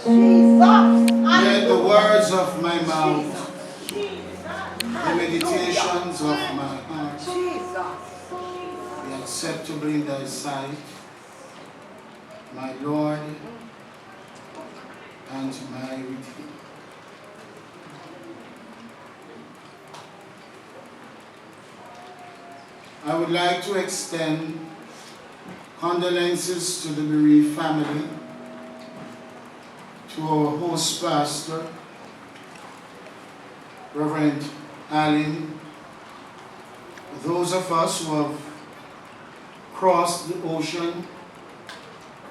S2: Let the words of my mouth, the meditations of my heart be acceptable in thy sight, my Lord and my Redeemer. I would like to extend condolences to the bereaved family, to our host pastor, Reverend Allen, those of us who have crossed the ocean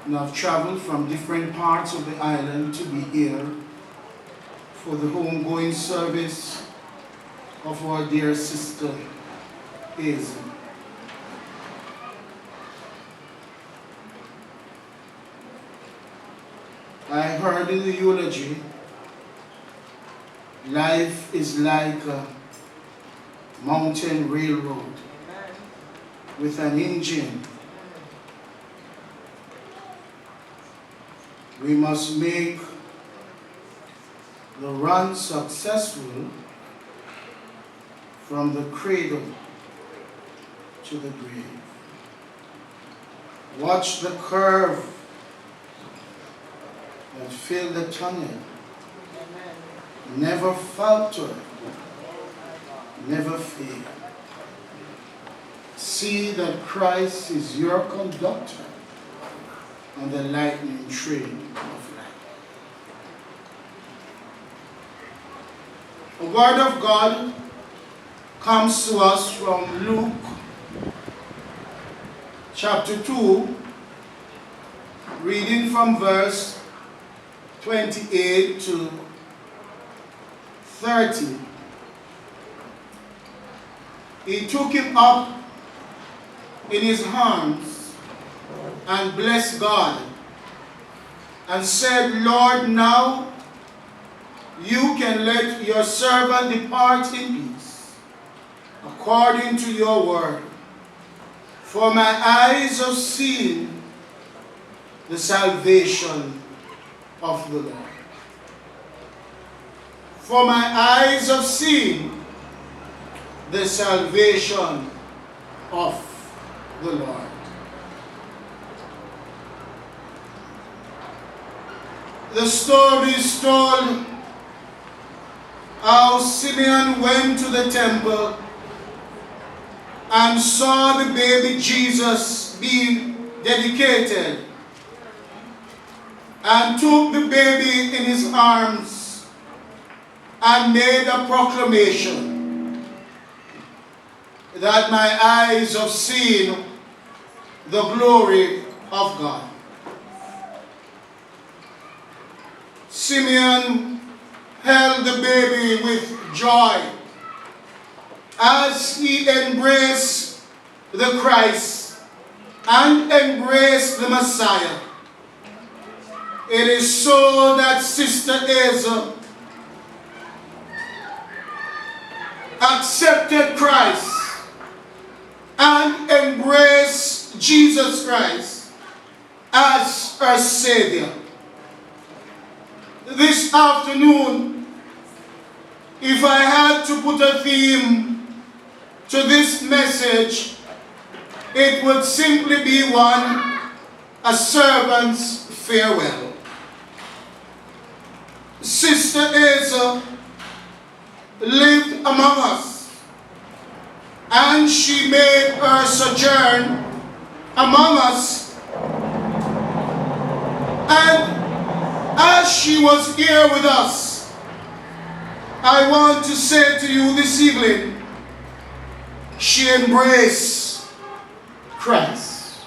S2: and have traveled from different parts of the island to be here for the homegoing service of our dear sister Hazel. I heard in the eulogy, life is like a mountain railroad with an engine. We must make the run successful from the cradle to the grave. Watch the curve that fill the tunnel. Never falter, never fail. See that Christ is your conductor on the lightning train of life. The word of God comes to us from Luke chapter 2, reading from verse 28 to 30. He took him up in his arms and blessed God and said, Lord, now you can let your servant depart in peace, according to your word. For my eyes have seen the salvation of the Lord. For my eyes have seen the salvation of the Lord. The story is told how Simeon went to the temple and saw the baby Jesus being dedicated, and took the baby in his arms and made a proclamation that my eyes have seen the glory of God. Simeon held the baby with joy as he embraced the Christ and embraced the Messiah. It is so that Sister Hazel accepted Christ and embraced Jesus Christ as her Savior. This afternoon, if I had to put a theme to this message, it would simply be one: a servant's farewell. Sister Hazel lived among us, and she made her sojourn among us. And as she was here with us, I want to say to you this evening, she embraced Christ.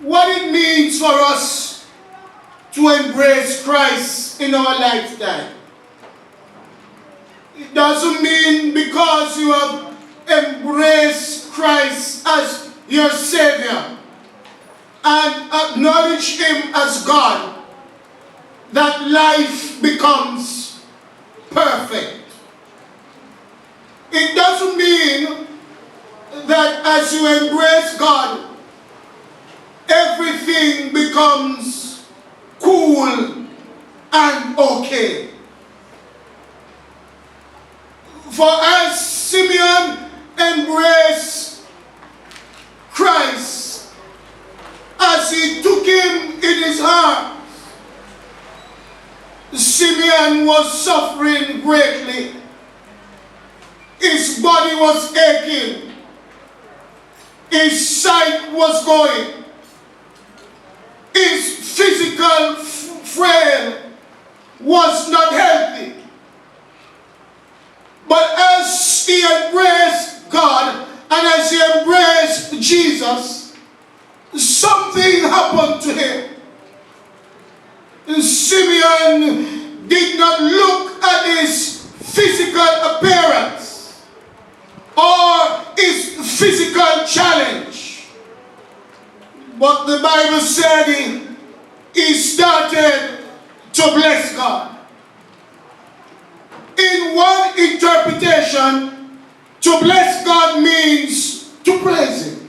S2: What it means for us to embrace Christ in our lifetime. It doesn't mean because you have embraced Christ as your Savior and acknowledge Him as God, that life becomes perfect. It doesn't mean that as you embrace God, everything becomes For as Simeon embraced Christ, as he took him in his arms, Simeon was suffering greatly. His body was aching. His sight was going. His physical frame was not healthy. But as he embraced God and as he embraced Jesus, something happened to him. Simeon did not look at his physical appearance or his physical challenge. But the Bible said he started to bless God. In one interpretation, to bless God means to praise Him.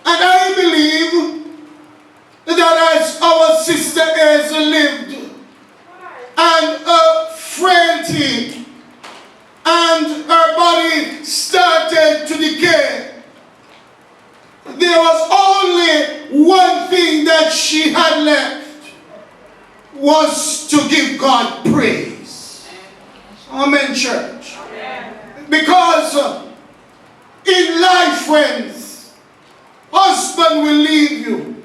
S2: And I believe that as our sister Hazel lived, and her frailty and her body started to decay, there was only one thing that she had left, was to give God praise. Amen, church. Because in life, friends, husband will leave you,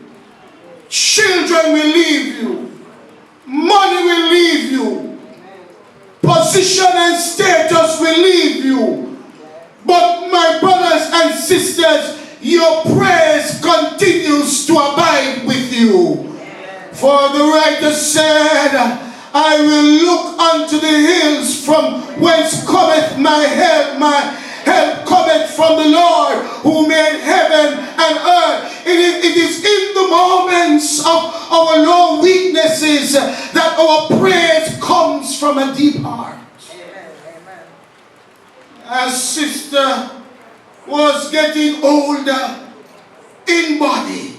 S2: children will leave you, money will leave you, position and status will leave you. But my brothers and sisters, your praise continues to abide with you. For the writer said, I will look unto the hills from whence cometh my help. My help cometh from the Lord who made heaven and earth. It is in the moments of our low weaknesses that our praise comes from a deep heart. Amen. As sister was getting older in body,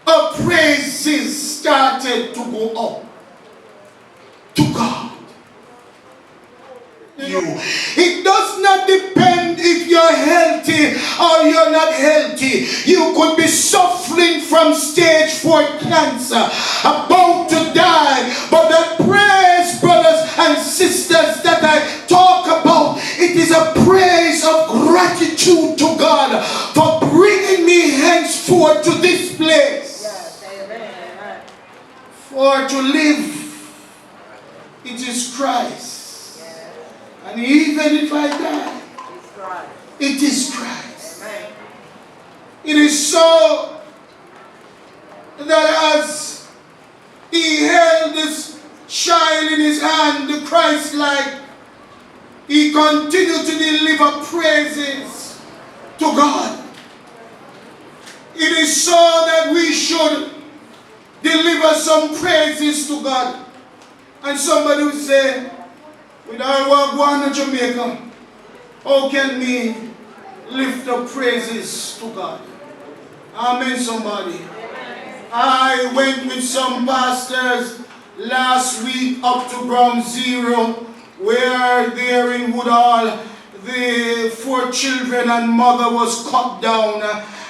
S2: her praises started to go up to God. It does not depend if you're healthy or you're not healthy. You could be suffering from stage 4 cancer, about to die, but the praise, brothers and sisters, that I talk about, it is a praise of gratitude to God for bringing me henceforth to this place. Yes, amen. For to live, it is Christ. And even if I die, it is Christ. Amen. It is so that as he held this child in his hand, the Christ-like, he continued to deliver praises to God. It is so that we should deliver some praises to God. And somebody would say, when I walk going to Jamaica, how can me lift up praises to God? Amen, somebody. Amen. I went with some pastors last week up to Ground Zero, where there in Woodall, the 4 children and mother was cut down.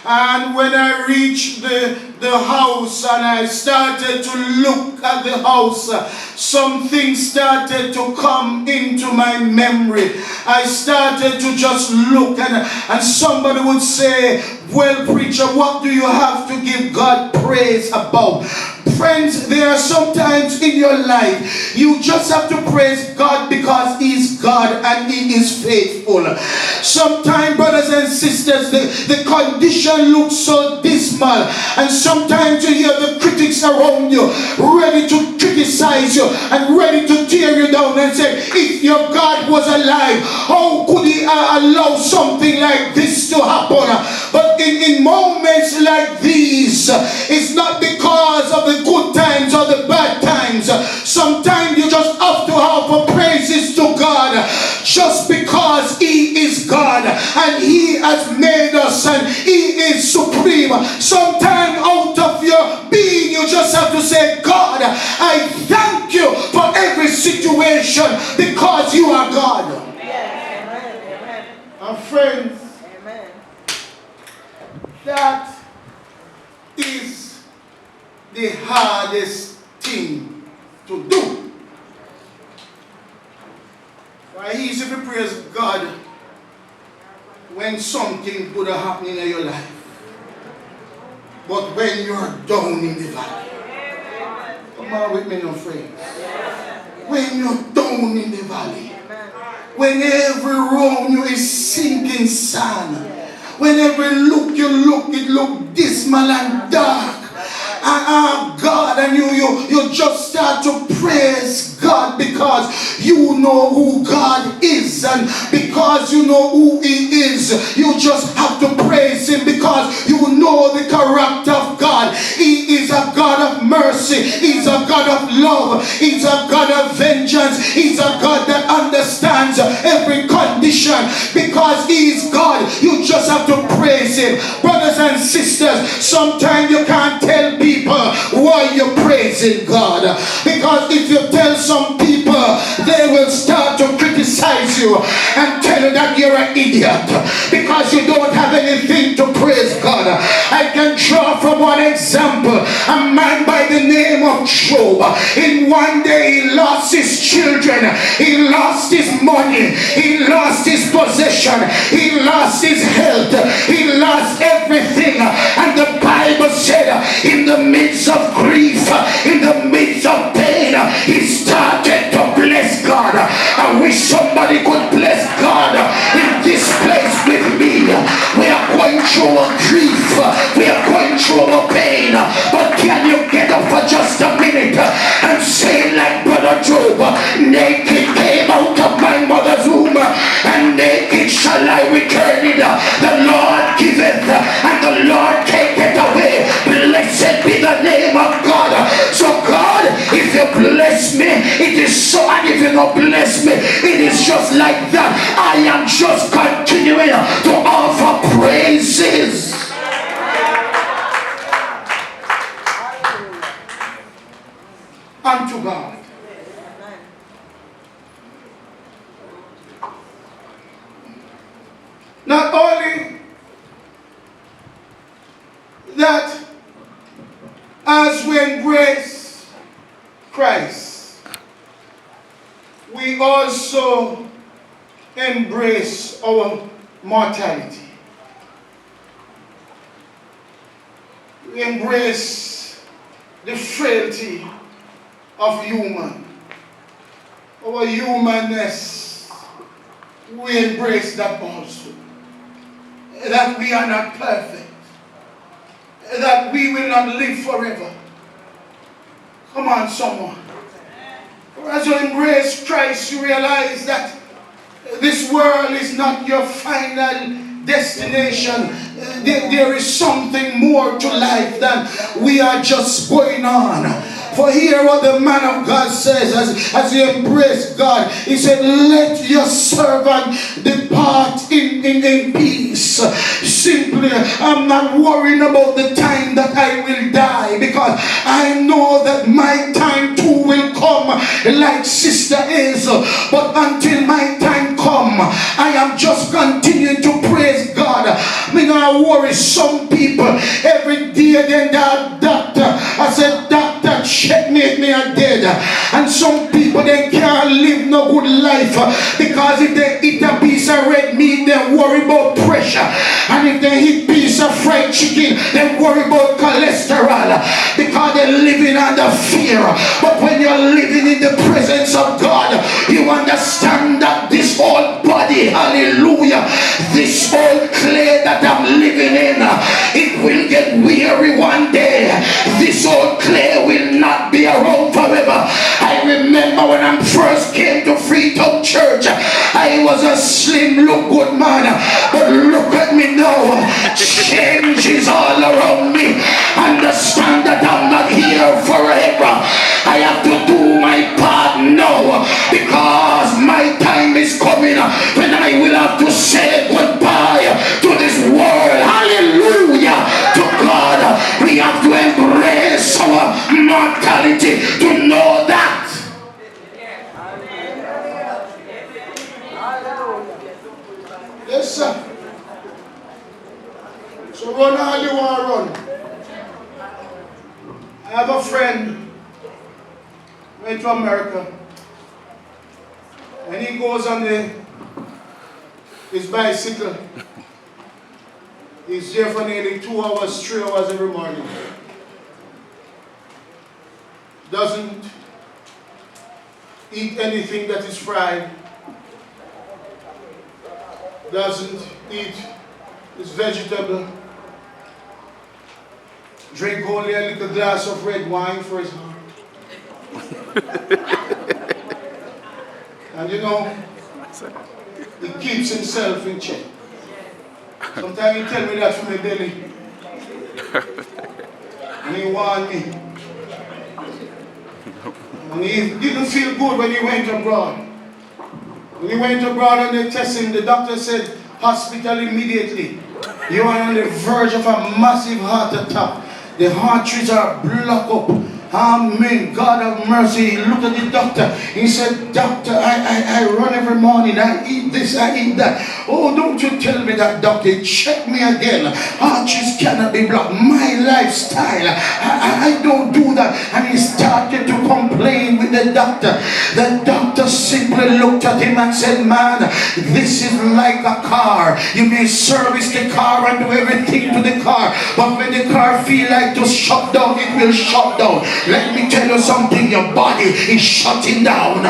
S2: And when I reached the house and I started to look at the house, something started to come into my memory. I started to just look, and somebody would say, well, preacher, what do you have to give God praise about? Friends, there are sometimes in your life you just have to praise God because He's God and He is faithful. Sometimes, brothers and sisters, the condition looks so dismal, and sometimes you hear the critics around you ready to criticize you and ready to tear you down and say, if your God was alive, how could He allow something like this to happen? But in moments like these, it's not because of the good times or the bad times. Sometimes you just have to offer praises to God just because He is God and He has made us and He is supreme. Sometimes out of your being you just have to say, God, I thank you for every situation because you are friends,
S1: Amen.
S2: that is the hardest thing to do. Why easy to praise God when something good happening in your life. But when you're down in the valley, come on with me now, friends. When you're down in the valley, when every round you is sinking sand, when every look you look, it look dismal and dark. God, and you just start to praise God because you know who God is, and because you know who He is, you just have to praise Him because you know the character of God. He is a God of mercy. He's a God of love. He's a God of vengeance. He's a God that understands every condition. Because He is God, you just have to praise Him. Brothers and sisters, sometimes you can't tell people why you're praising God. Because if you tell some people, they will start to criticize you and tell you that you're an idiot because you don't have anything to praise God. I can draw from one example. A man by the name of Job. In one day he lost his children, he lost his money, he lost his possession, he lost his health, he lost everything. And the Bible said in the midst of grief, in the midst of pain, he started to bless God. I wish somebody could bless God in this place with me. We are going through a grief, we are going through a pain, but can you get up for just a minute and say like Brother Job, naked came out of my mother's womb, and naked shall I return it. The Lord giveth, and the Lord taketh away. Blessed be the name of God. So God, if you bless me, it is so, and if you don't bless me, it is just like that. I am just continuing to offer praises unto God. Not only that, as we embrace Christ, we also embrace our mortality. We embrace the frailty of human. Our humanness, we embrace that also. That we are not perfect. That we will not live forever. Come on, someone. As you embrace Christ, you realize that this world is not your final destination. There is something more to life than we are just going on. For hear what the man of God says as he embraced God. He said, let your servant depart in peace. Simply, I'm not worrying about the time that I will die, because I know that my time too will come like Sister Hazel. But until my time come, I am just continuing to praise God. Me not worry. Some people every day then that doctor, I said, doctor, checkmate me are dead. And some people they can't live no good life because if they eat a piece of red meat, they worry about pressure. And if they eat piece of fried chicken, they worry about cholesterol because they're living under fear. But when you're living in the presence of God, you understand that this old body, hallelujah, this old clay that I'm living in, it will get weary one day. This old clay will not be around forever. I remember when I first came to Freetown Church, I was a slim, look good man, but look at me now. Change is all around me. Understand that I'm not here forever. I have to do my part now, because my time is coming when I will have to say goodbye to this world. Hallelujah to God. We have to embrace our mortality to know that. Yes, sir. run all you want to run. I have a friend, went to America, and he goes on his bicycle. He's there for nearly 2 hours, 3 hours every morning. Doesn't eat anything that is fried. Doesn't eat his vegetable. Drink only a little glass of red wine for his heart. And you know, he keeps himself in check. Sometimes he tell me that from my belly. And he warned me. And he didn't feel good when he went abroad. When he went abroad and they tested him, the doctor said, hospital immediately. You are on the verge of a massive heart attack. The arteries are blocked up. Amen. God have mercy. He looked at the doctor. He said, doctor, I run every morning. I eat this, I eat that. Oh, don't you tell me that, doctor. Check me again. Arteries cannot be blocked. My lifestyle. I don't do that. And he started to complain with the doctor. The doctor simply looked at him and said, man, this is like a car. You may service the car and do everything to the car. But when the car feel like to shut down, it will shut down. Let me tell you something, your body is shutting down.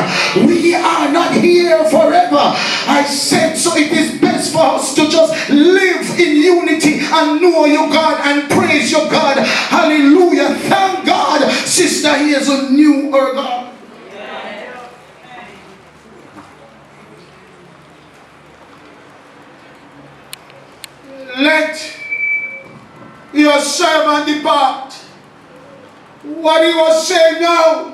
S2: We are not here forever. I said so it is best for us to just live in unity and know your God and praise your God. Hallelujah. Thank God, Sister Hazel knew her God. Let your servant depart. What he was saying now,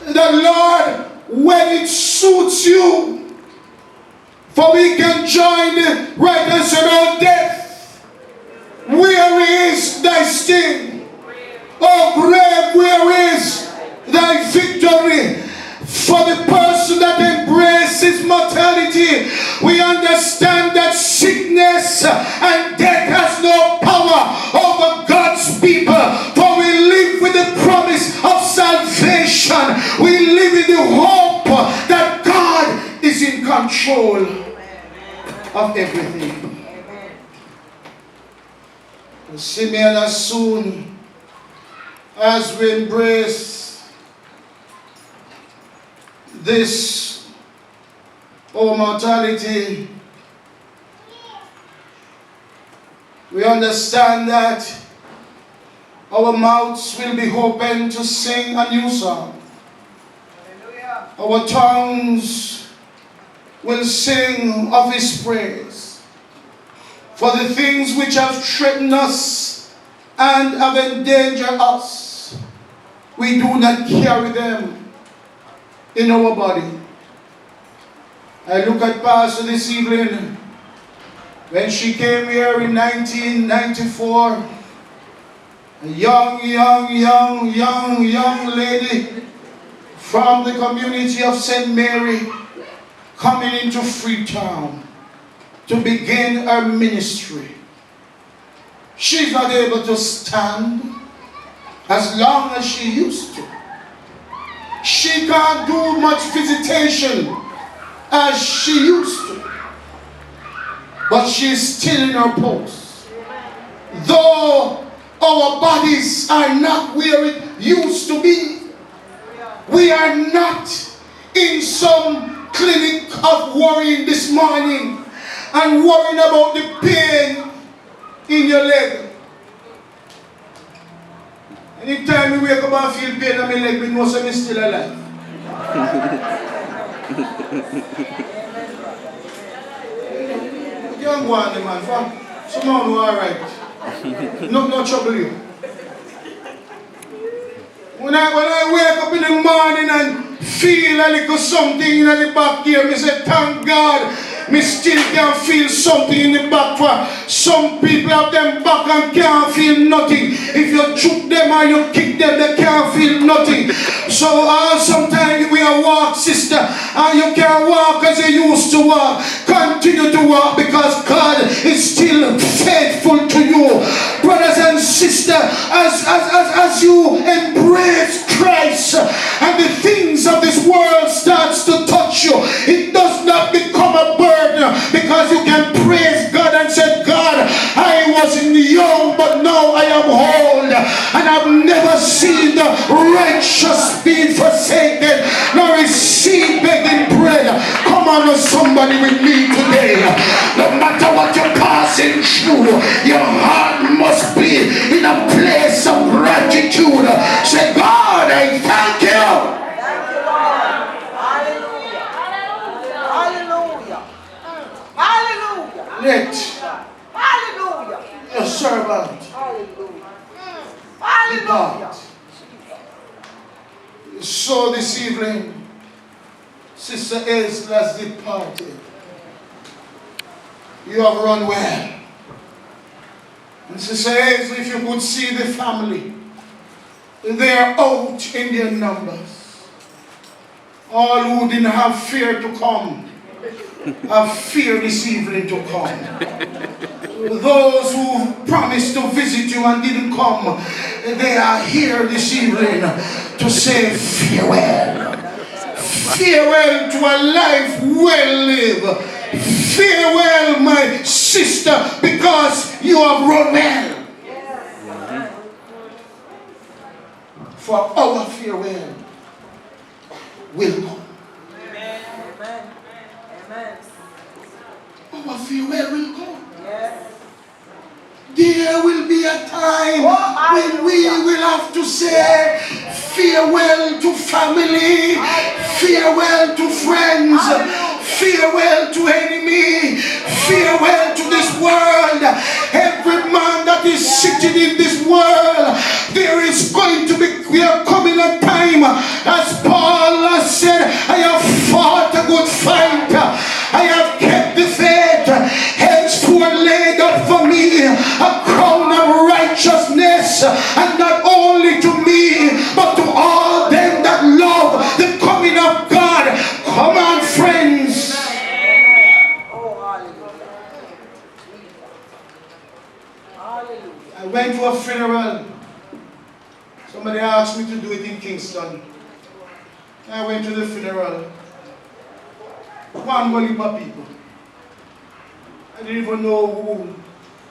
S2: the Lord, when it suits you, for we can join the right hand side of death. Where is thy sting? Oh grave, where is thy victory? For the person that embraces mortality, we understand that sickness and death has no power over God's people. For we live with the promise of salvation. We live in the hope that God is in control of everything. Simeon, as soon as we embrace this mortality, we understand that our mouths will be open to sing a new song. Hallelujah. Our tongues will sing of His praise. For the things which have threatened us and have endangered us, we do not carry them in our body. I look at Pastor this evening. When she came here in 1994, a young lady from the community of St. Mary coming into Freetown to begin her ministry. She's not able to stand as long as she used to. She can't do much visitation as she used to. But she's still in her post. Though our bodies are not where it used to be, we are not in some clinic of worrying this morning and worrying about the pain in your leg. Anytime we wake up and feel pain in my leg, we know I'm still alive. You can't go on there, man. Somehow we're alright. No trouble you. When I wake up in the morning and feel a little something in the back here, I say, thank God, me still can feel something in the back. For some people have them back and can't feel nothing. If you choke them or you kick them, they can't feel nothing. So sometimes we may walk, sister, and you can't walk as you used to walk. Continue to walk because God is still faithful to you. Brothers and sisters, as you embrace Christ and the things of this world starts to touch you, it does not become a burden because you can praise God and say, God, I wasn't young, but now I am old, and I've never seen the righteous being forsaken, nor his seed begging bread. Come on, somebody with me today. No matter what you're passing through, your heart must be in a place of gratitude. Say, God, I thank you.
S5: Thank you, Lord. Hallelujah. Hallelujah. Hallelujah.
S2: Let
S5: Hallelujah.
S2: your servant
S5: Hallelujah. Hallelujah.
S2: depart. So this evening, Sister Hazel has departed. You have run well. And Sister Hazel, if you could see the family, they are out in their numbers. All who didn't have fear to come have fear this evening to come. Those who promised to visit you and didn't come, they are here this evening to say farewell. Farewell to a life well lived. Farewell, my sister, because you have run well. For our farewell will come.
S5: Amen. Amen.
S2: Our farewell will come.
S5: Yes.
S2: There will be a time when we will have to say farewell to family, farewell to friends, farewell to enemy, farewell to this world. Every man that is sitting in this world, there is going to be, we are coming a time, as Paul has said, I have fought a good fight, I have kept the faith, henceforth laid up for me a crown of righteousness, and not only to me, but to all them that love the coming of God. Come on, friends. I went to a funeral. Somebody asked me to do it in Kingston. I went to the funeral. One Bolivar people. I didn't even know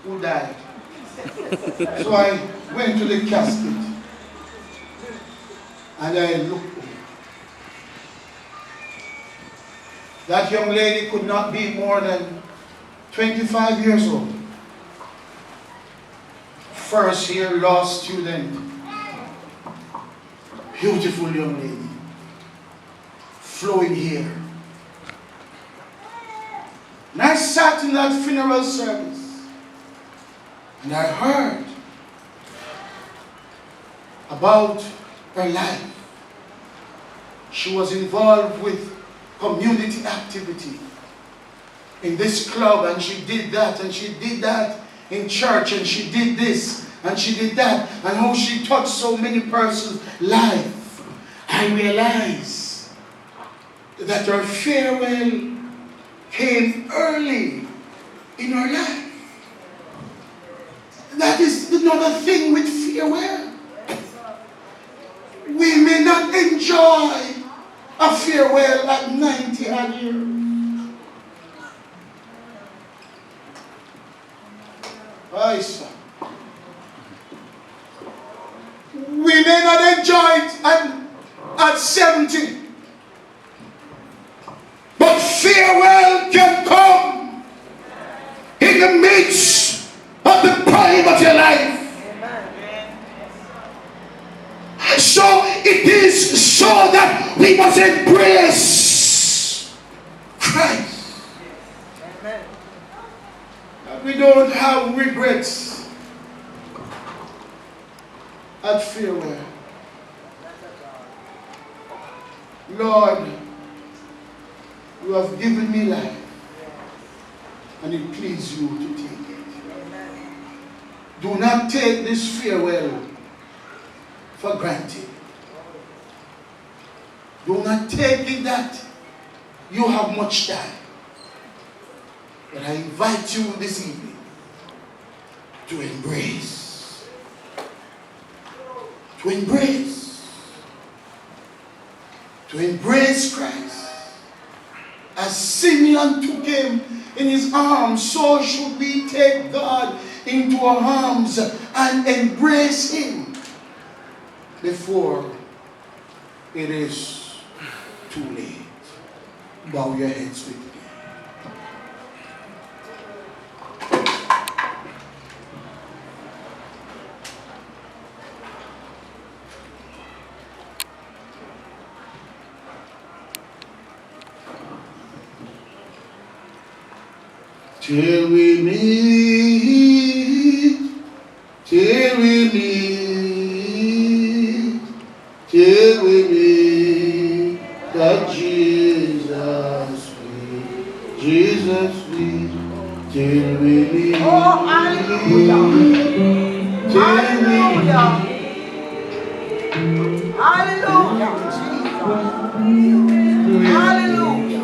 S2: who died. So I went to the casket and I looked. That young lady could not be more than 25 years old. First year law student. Beautiful young lady. Flowing hair. And I sat in that funeral service. And I heard about her life. She was involved with community activity in this club, and she did that, and she did that in church, and she did this, and she did that, and how she touched so many persons' life. I realized that her farewell came early in her life. That is another thing with farewell. We may not enjoy a farewell at 90 odd years. Aye, sir. We may not enjoy it at 70. But farewell can come in the midst of the prime of your life. So it is so that we must embrace Christ. That we don't have regrets at farewell. Lord, you have given me life, and it pleases you to take it. Do not take this farewell for granted.
S4: Do not take it that you have much time. But I invite you this evening to embrace. To embrace. To embrace Christ. As Simeon took him in his arms, so should we take God into our arms and embrace him before it is too late. Bow your heads with me. Till we meet, till we meet, till we meet, that Jesus we, till we meet.
S1: Oh, hallelujah. Hallelujah. Hallelujah. Hallelujah.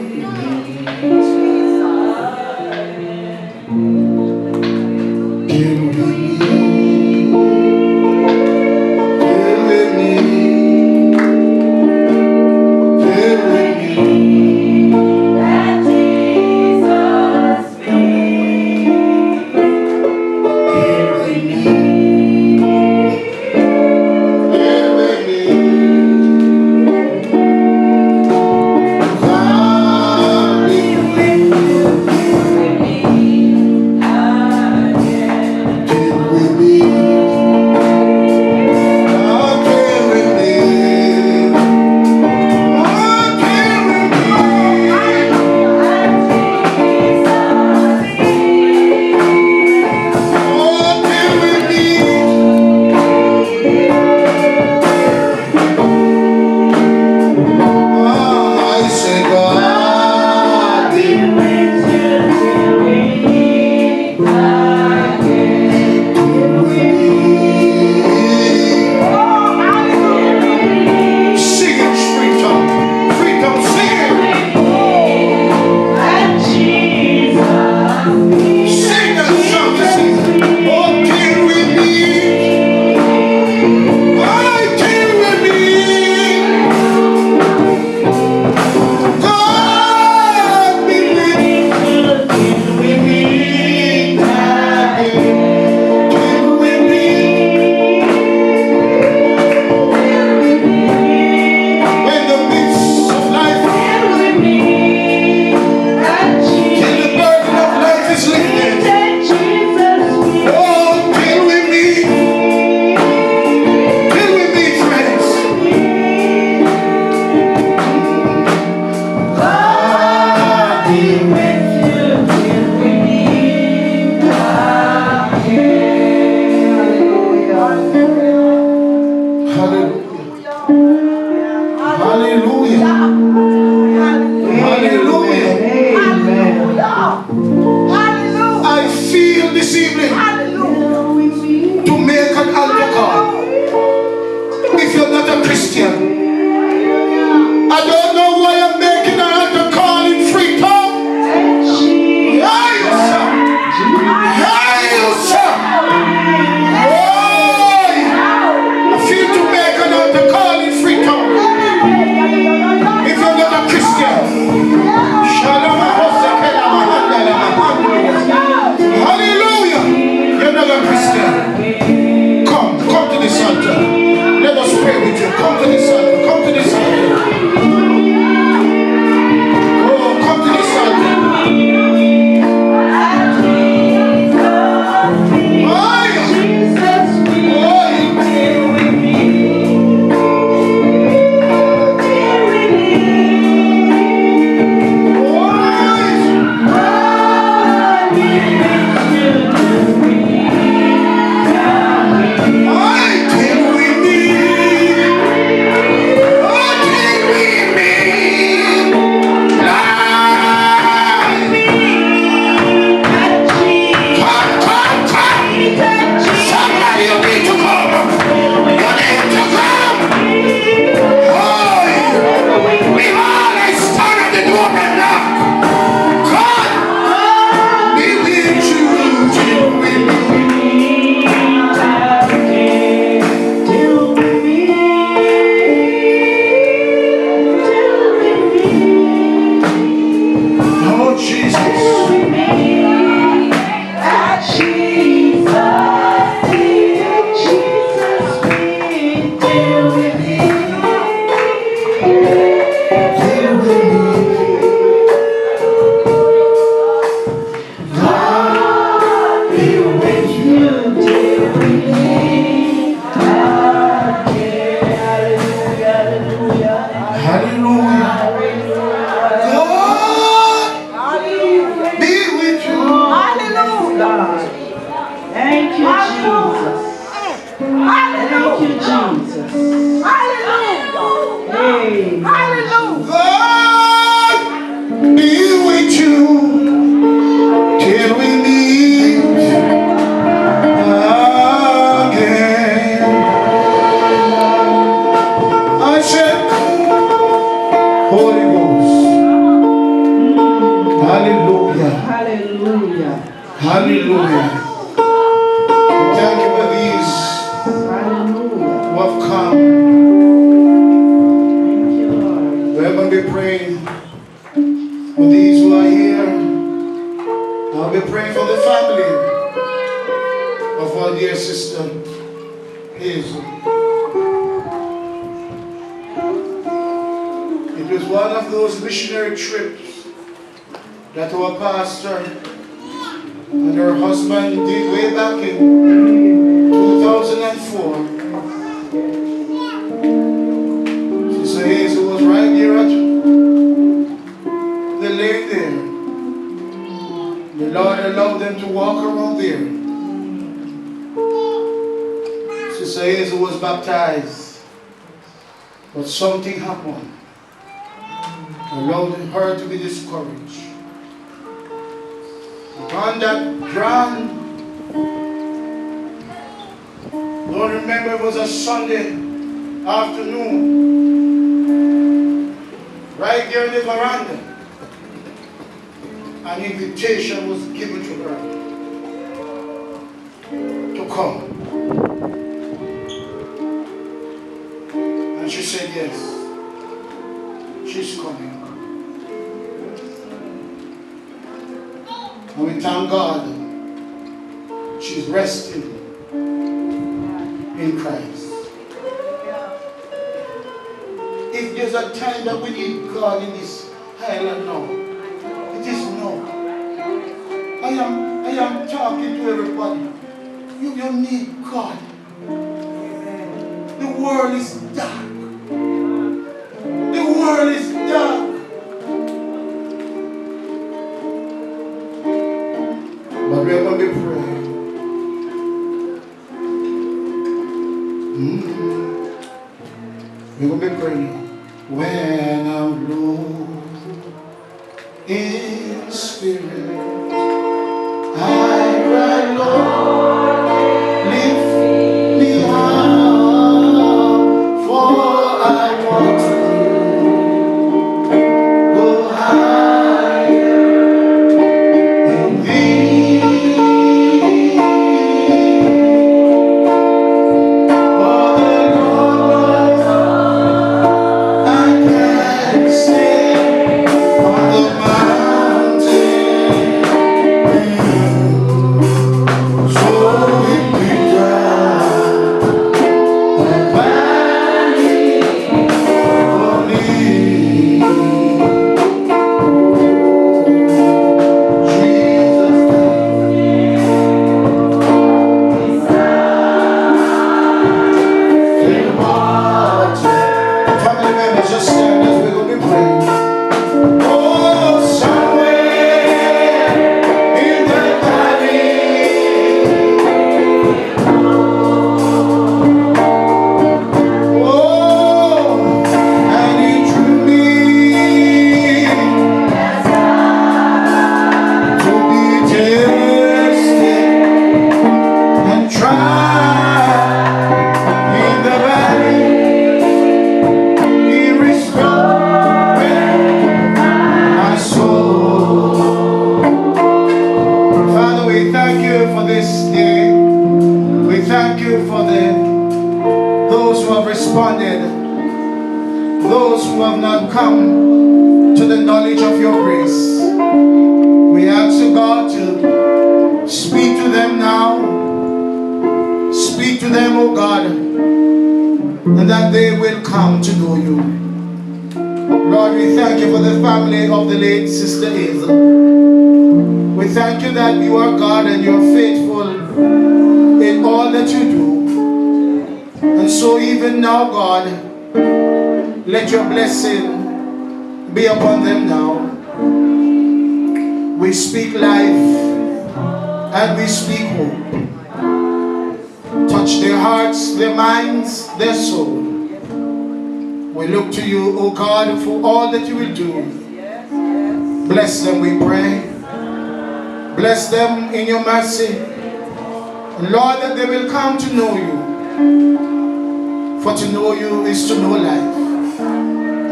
S1: Hallelujah. Amen. Hallelujah.
S2: God be with you till we meet again. I said, Holy Ghost. Hallelujah.
S1: Hallelujah.
S2: Hallelujah. Thank you for these
S1: Hallelujah.
S2: who have come.
S1: Thank you, Lord.
S2: We're going to be praying for these who are here. I'll be praying for the family of our dear sister Hazel. It was one of those missionary trips that our pastor and her husband did way back in 2004. Sister Hazel was right here at the lake there. The Lord allowed them to walk around there. Sister Hazel was baptized, but something happened, allowed her to be discouraged. On that ground, don't remember, it was a Sunday afternoon, right there in the veranda. An invitation was given to her to come. And she said yes, she's coming. And we thank God she's resting in Christ. If there's a time that we need God in this island now, it is now. I am talking to everybody. You need God. The world is dark. The world is dark. But we're going to be praying. We're going to be praying. When I'm low in spirit, I cry, Lord, lift me up, for I want to go higher in Thee. For the Lord knows I can't stay on the mountain. So it be dry, the valley for me. Jesus, water. Family members, just stand as we're going to be praying. Oh, somewhere in the valley, oh, and He drew me to be tested and tried in the valley. He restored my soul. Father, we thank you for this day. We thank you for those who have responded, those who have not come to the knowledge of your grace. We ask you, God, to speak to them now. Speak to them, oh God, and that they will come to know you. Lord, we thank you for the family of the late Sister Hazel. We thank you that you are God and you are faithful in all that you do. And so even now, God, let your blessing be upon them now. We speak life and we speak hope Touch their hearts, their minds, their soul. We look to you, O God, for all that you will do. Bless them, we pray. Bless them in your mercy. And Lord, that they will come to know you. For to know you is to know life.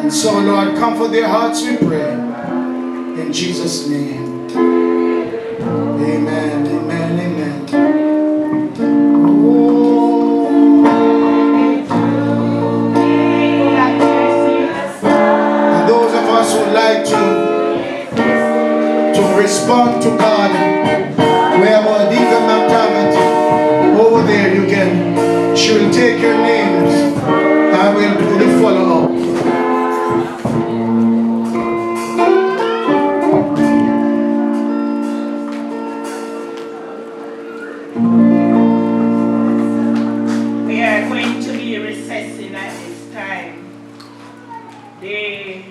S2: And so, Lord, comfort their hearts, we pray. In Jesus' name. Amen, amen, amen. And those of us who like to respond to God, we have our deacon McDermott over there. You can, she will take your names and we'll do the follow-up.
S1: We are going to be recessing at this time. The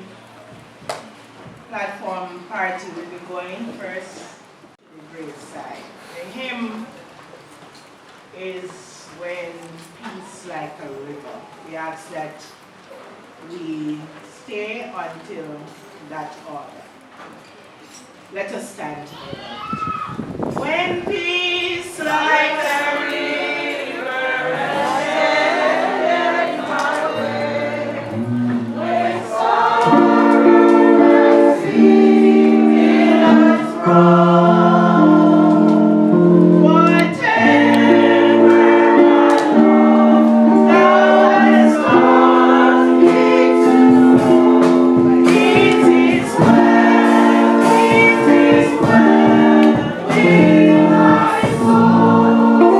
S1: platform party will be going first to the graveside. The hymn is When Peace Like a River. We ask that we stay until that order. Let us stand together. When peace like a river ascended my way, when sorrow and sin in us wrong, whatever thou hast taught me to know, it is well with my soul.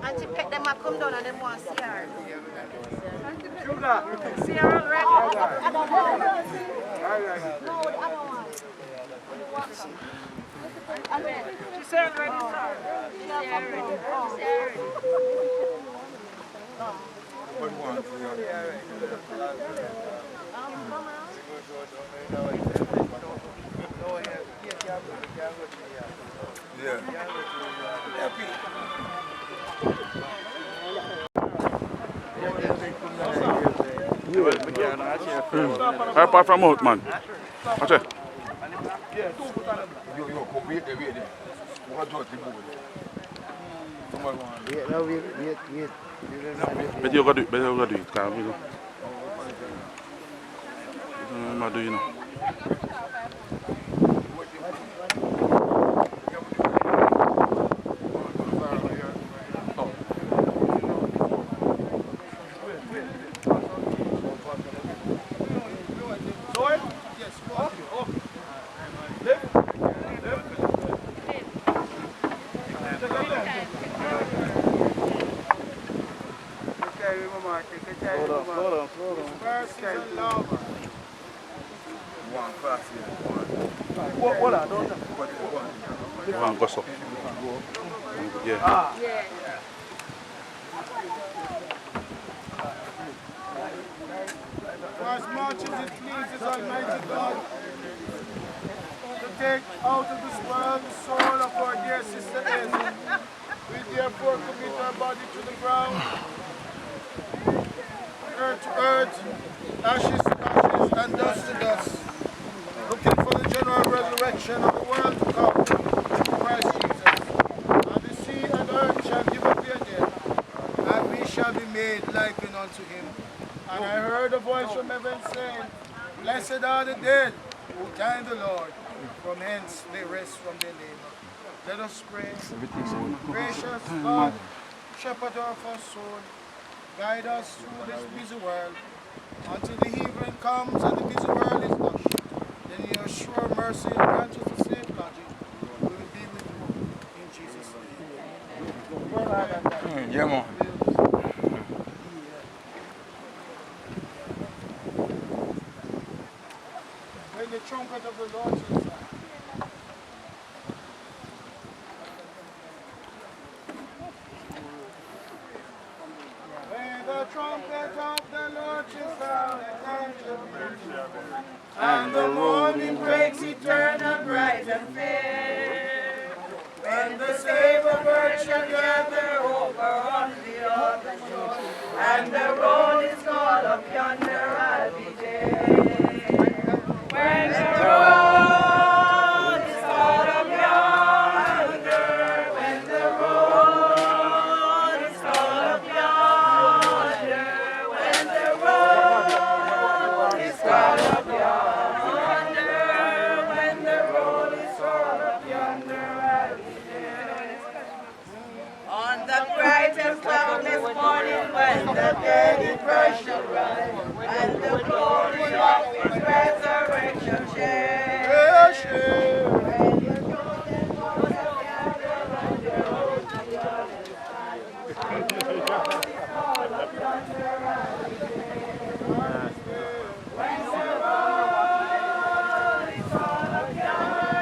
S8: And she pick them up, come down and them want to see her. See her already? I don't know. No, I don't want. She said already, sir. She already.
S4: Apart from out, man. Watch it. But you got to do it, can't you? I'm doing it. One goes up. Yeah.
S2: For as much as it pleases Almighty God to take out of this world the soul of our dear sister Hazel, we therefore commit our body to the ground, earth to earth, ashes to ashes, and dust to dust, looking for the general resurrection of the world to come through Christ Jesus. And the sea and earth shall give up their dead, and we shall be made likened unto him. And I heard a voice from heaven saying, Blessed are the dead who die in the Lord, from hence they rest from their labor. Let us pray. Gracious God, shepherd of our soul, guide us through this busy world, until the evening comes and the busy world is hushed. Then in your sure mercy grant us a safe lodging. We will be with you in Jesus' name.
S9: Yeah, man.
S2: When the trumpet of the Lord shall sound. When the trumpet of the Lord shall sound, and the morning breaks eternal, bright and fair. When the slave of earth shall gather over on the other shore, and the road is called up yonder, I'll be there. When the road is called up yonder, when the road is called up yonder, when the road is called up yonder, when the road is called up yonder, I'll be there. On the brightest cloudless morning, when the dead in Christ shall rise, and the glory of his resurrection share. When the chosen ones shall gather on their road to the other side, and the road is called up yonder, I'll be there. When the road is called up yonder, when the road is called up yonder,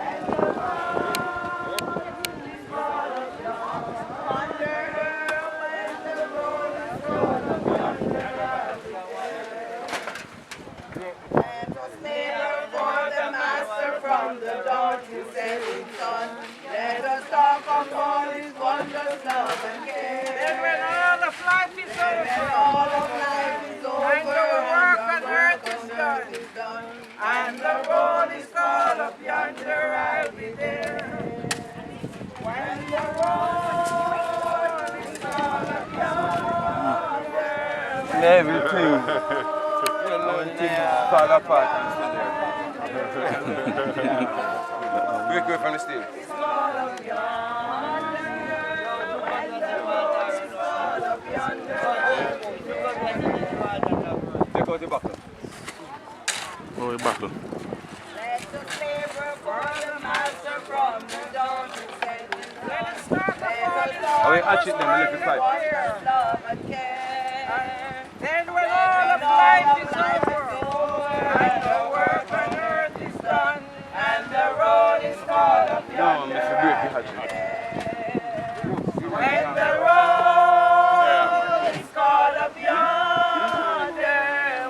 S2: and the road is called up yonder, when the road is called up yonder, I'll be there. Let us labor for the Master from the dawn to setting sun. Let us talk of all his wondrous love and care. Then when all of life is over, and the work on earth is done, and the road is called up yonder, I'll be there. When the road is called up yonder,
S9: Everything. Everything fall apart and still there. Break away from the stage.
S2: it's called up yonder, when
S4: we battle.
S8: Let us labor for the master from the dawn to set. Let us start the love and care. Then when all of life is over, and the work on earth is done, and the road is called up yonder, when the road is called up yonder,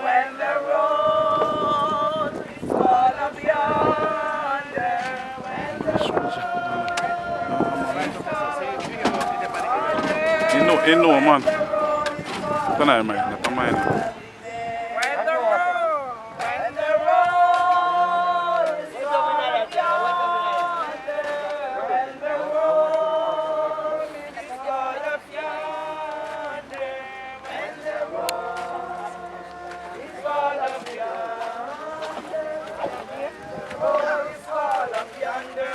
S8: when the road is called up yonder, when the
S4: You know, man. Don't I mind? Not mine.
S8: when the road is called up yonder, when the road is called up yonder, when the road is called up yonder, the road is called up yonder.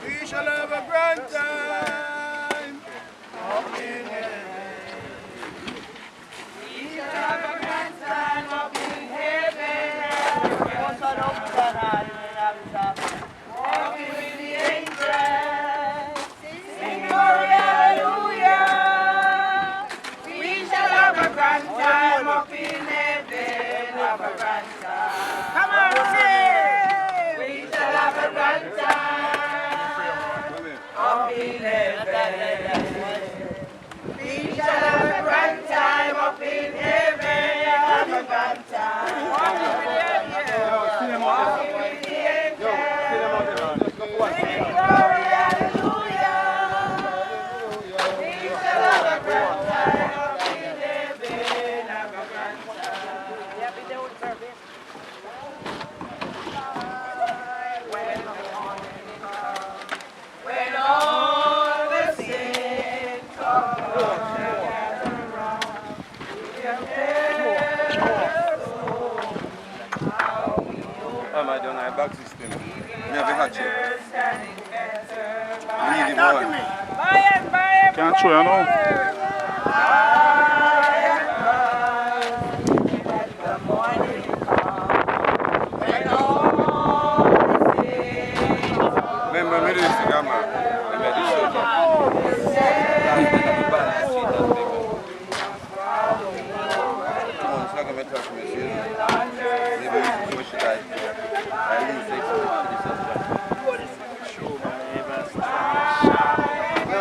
S2: We shall have a grand time.
S8: We shall have a grand time up in heaven. Walking with the angels. Sing glory, hallelujah. We shall have a grand time up in heaven. Have a grand time. Come on, sing. We shall have a grand time up in heaven. We shall have a grand time up in heaven. Have a grand time. Walking with the angels. Walking with the angels. Sing glory, hallelujah. We shall have a grand time up in heaven. Have a grand time. When all the saints of God gather round, we have
S9: I'm not doing my back system. Never had you.
S8: understanding better.
S4: Can't show you now.
S8: The morning comes, when all the saints
S9: Remember me this Instagram, man. Remember this show, man. It's not going to talk to me, see? Maybe we should push it like I didn't say so much to this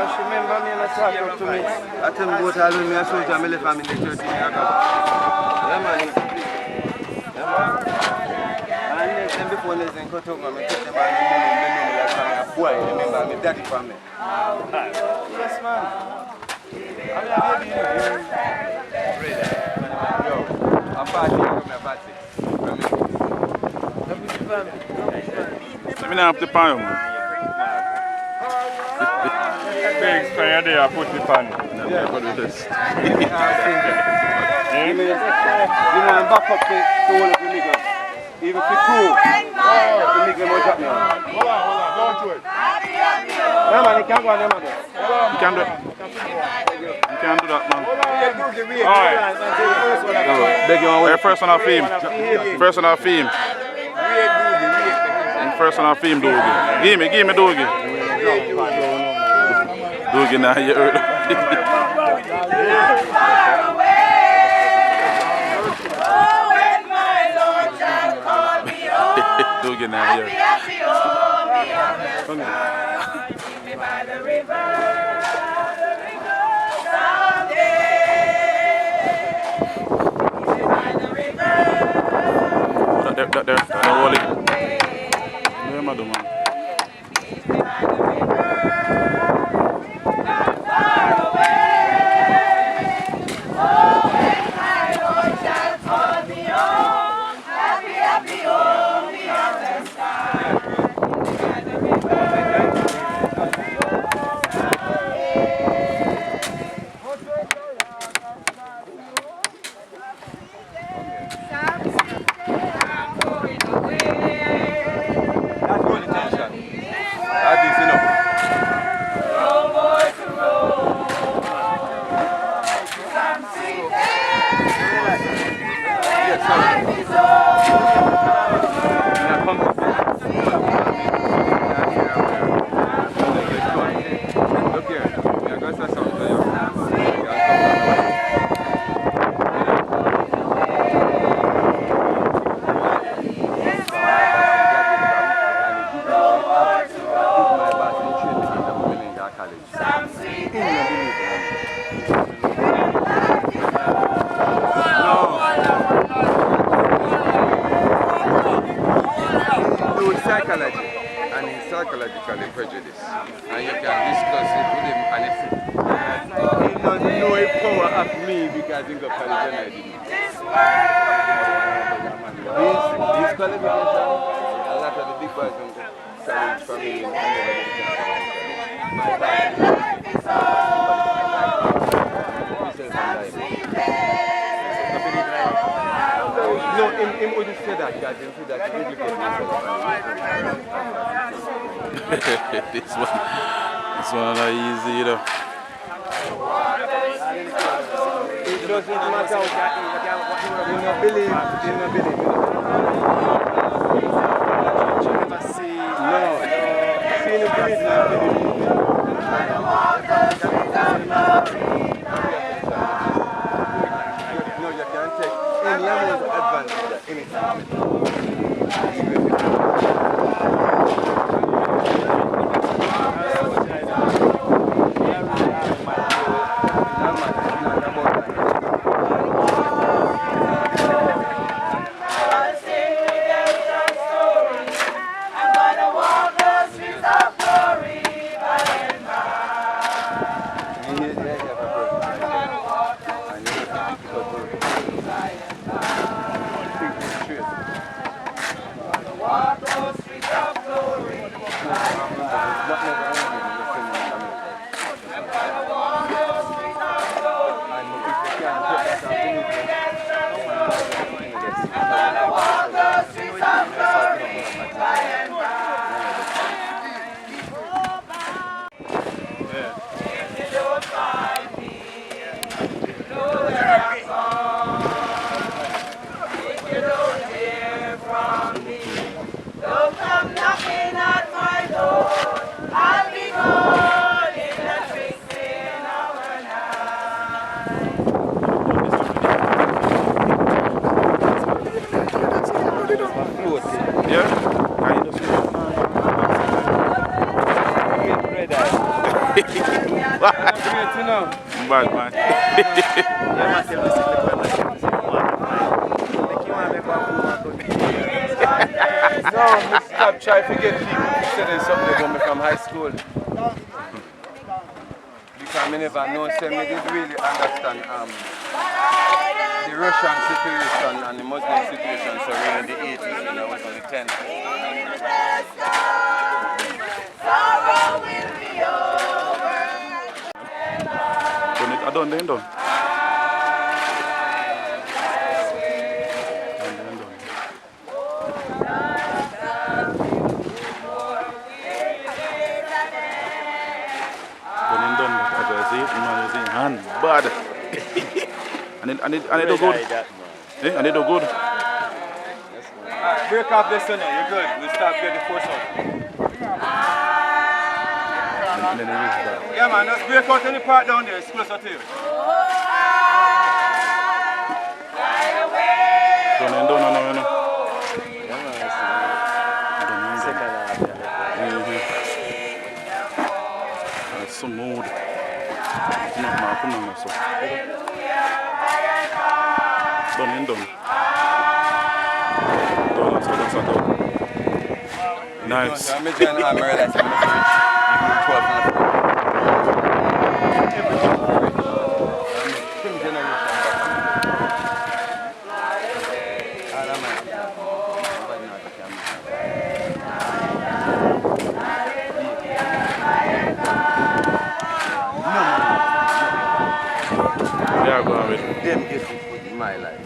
S9: she remember me and I talk up to me. I tell me go to all me and show to my family church in Chicago. Yeah, man. Yeah, man. And then before they cut out, I take them and they know me like a boy. Remember me, daddy for me. Yes, man. I'm a baby, yo, I'm partying with my party.
S4: Let me know up the pan, man.
S9: Thanks for your day, I put the pan.
S4: Yeah, put it this.
S9: You know, I'm back up to all of the niggas. Even if it's cool, the niggas won't drop me on. Hold on, don't do it. No, man, you can't go on them, man.
S4: You can't do it. You can't do that, man. Alright. First on our theme. First on our theme. First on our theme, Doogie. Give me Doogie. Doogie now, you heard. Doogie now, you heard.
S8: by the river someday. By the river.
S4: That Wally. Yeah, madam.
S8: By the river, not far away. Oh, when my Lord shall call me home, happy, happy home beyond the sky. By the river. some sweet life is
S9: Look here, we are going to something. Psychology and he's psychologically prejudiced, and you can discuss it with him, and if he doesn't know a power of me because he got religion, I didn't. His qualification, a lot of the big boys in the college family and no, him wouldn't say that because he feel that he implicates himself.
S10: this one not easy, you know.
S9: It doesn't matter what you don't believe, you don't believe. No, seeing the belief, no, you can't take any amount of advantage at any time.
S10: Bad man.
S9: No, stop trying to get people to say there's something they want me from high school. Because I never know, so I didn't really understand the Russian situation and the Muslim situation so really in the 80s when I was only 10.
S10: I done. Done. Hand bad. and it do good. Eh? And it do good.
S9: Break off this one, you're good. We'll stop here the force out.
S10: And then it is that.
S9: Yeah man, let's break out any part down there, it's closer to you.
S10: Done. Smooth. Come on, so. Done. Nice. Yeah, go on with
S9: them get food in my life.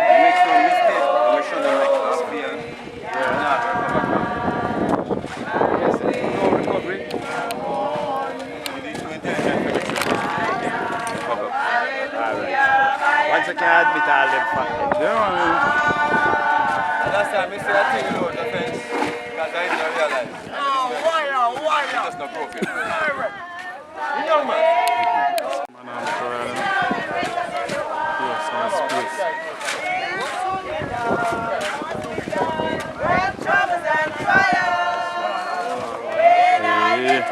S9: Make some mistake, we shouldn't make us feel. No recovery. We need to can admit all them facts.
S10: Yeah, man.
S9: Last time I said I think you know the fence because I didn't realize. Why? Just not broken. Young man.
S10: Yes, nice space. Yeah.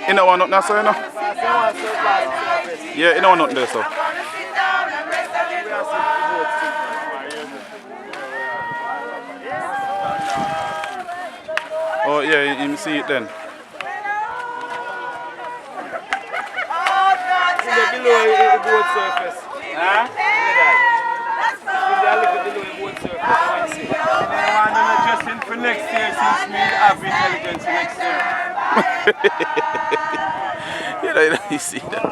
S10: In the one nothing so you know? Yeah, in the one nothing there so. Oh yeah, you see it then.
S9: Below the boat surface. Huh? Below the boat surface. I'm adjusting for next year since me have intelligence next year.
S10: You see that.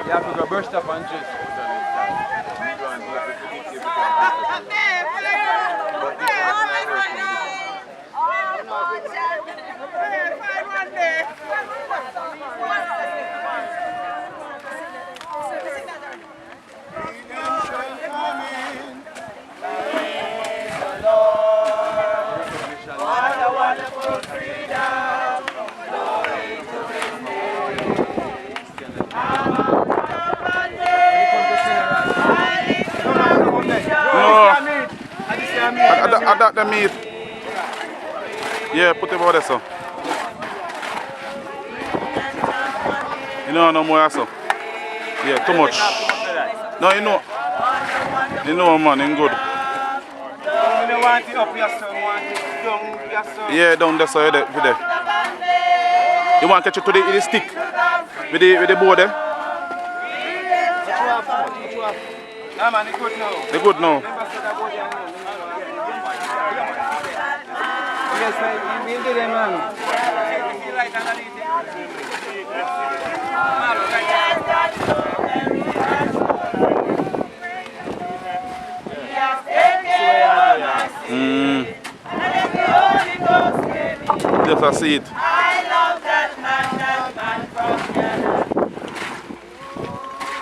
S9: You have to go burst up and just.
S10: I got the meat. Yeah, put it over there, so. You know no more, so. Yeah, too much. No, you know. You know, man, it's good.
S9: You don't want it up your son, you want it down your son.
S10: Yeah, down there, so there. You want to catch it to the stick with the board there?
S9: Yeah, man, it's good now.
S10: It's good now.
S9: Yes, I will do them, man.
S10: Yes, I see it.
S1: I love that man from Canada.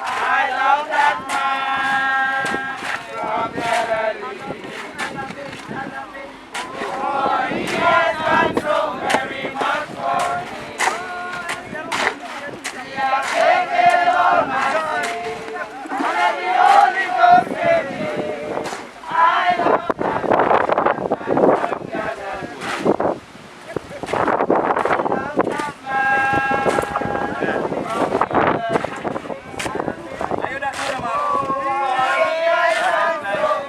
S1: I love that man from Canada. For he has done so very much for me. He has taken all my sins, and let the Holy Ghost save me. I love that man from Canada.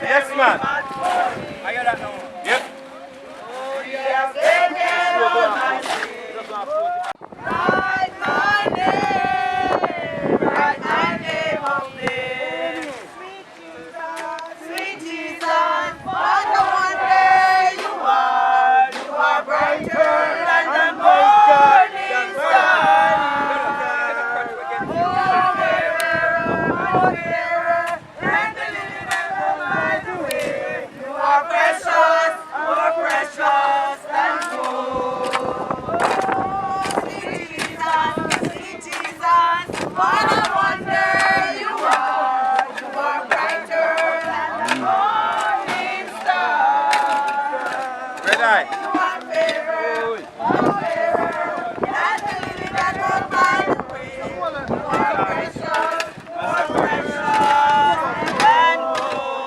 S9: Yes, man. I got that now. Yep.
S1: Write my name on this. Sweet Jesus, what a wonder you are. You are brighter than the morning star. Oh, fairer, than the lily that flies away. You are precious, more precious than gold. Oh, sweet Jesus, what a wonder you are. You are brighter than the morning star.
S9: Red eye.
S1: You are fairer, more fairer than the lily that goes by the way. You are precious, more precious than gold.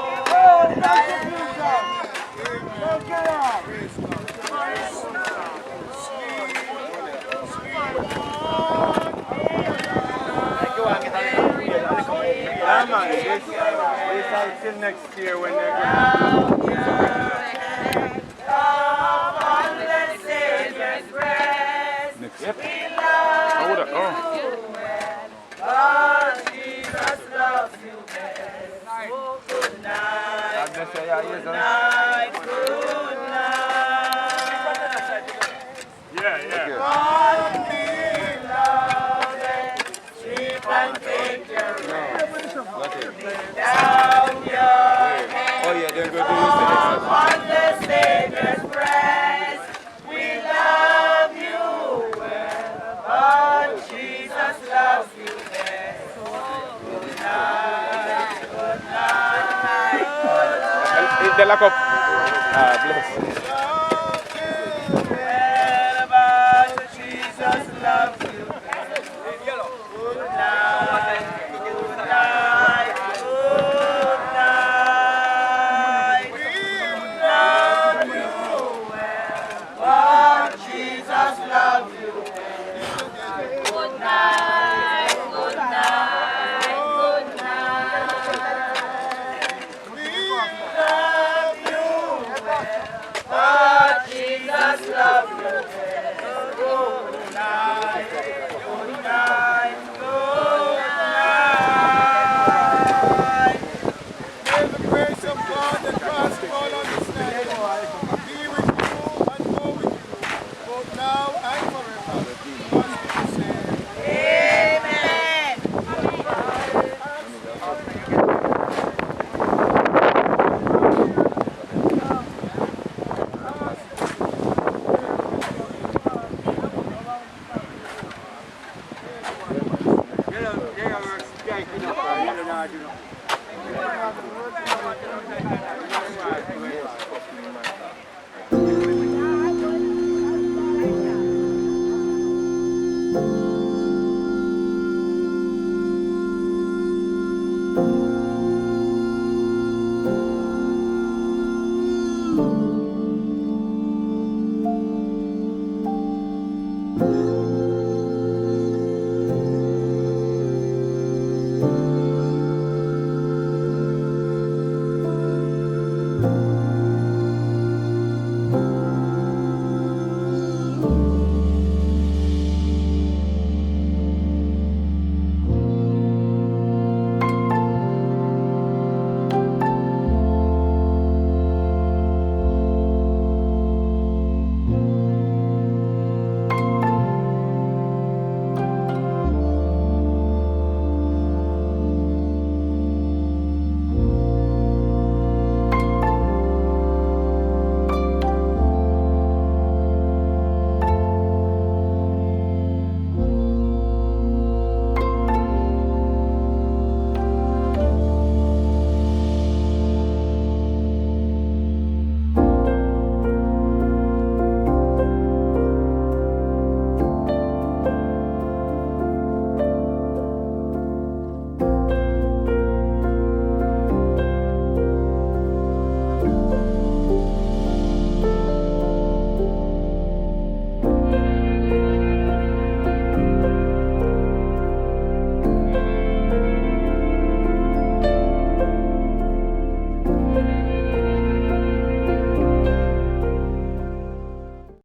S9: Yeah, man. This out till next year when they're going to
S1: On the Savior's breast.
S10: Yep.
S1: We love
S10: Oh,
S1: oh, Jesus loves you best. Oh, good night, good night, good night.
S9: Yeah.
S1: God beloved, sleep and take your rest. Lay down your head
S9: Oh, yeah, they're going to use the next one.
S1: on the Savior's
S10: they lock up. Ah, bless.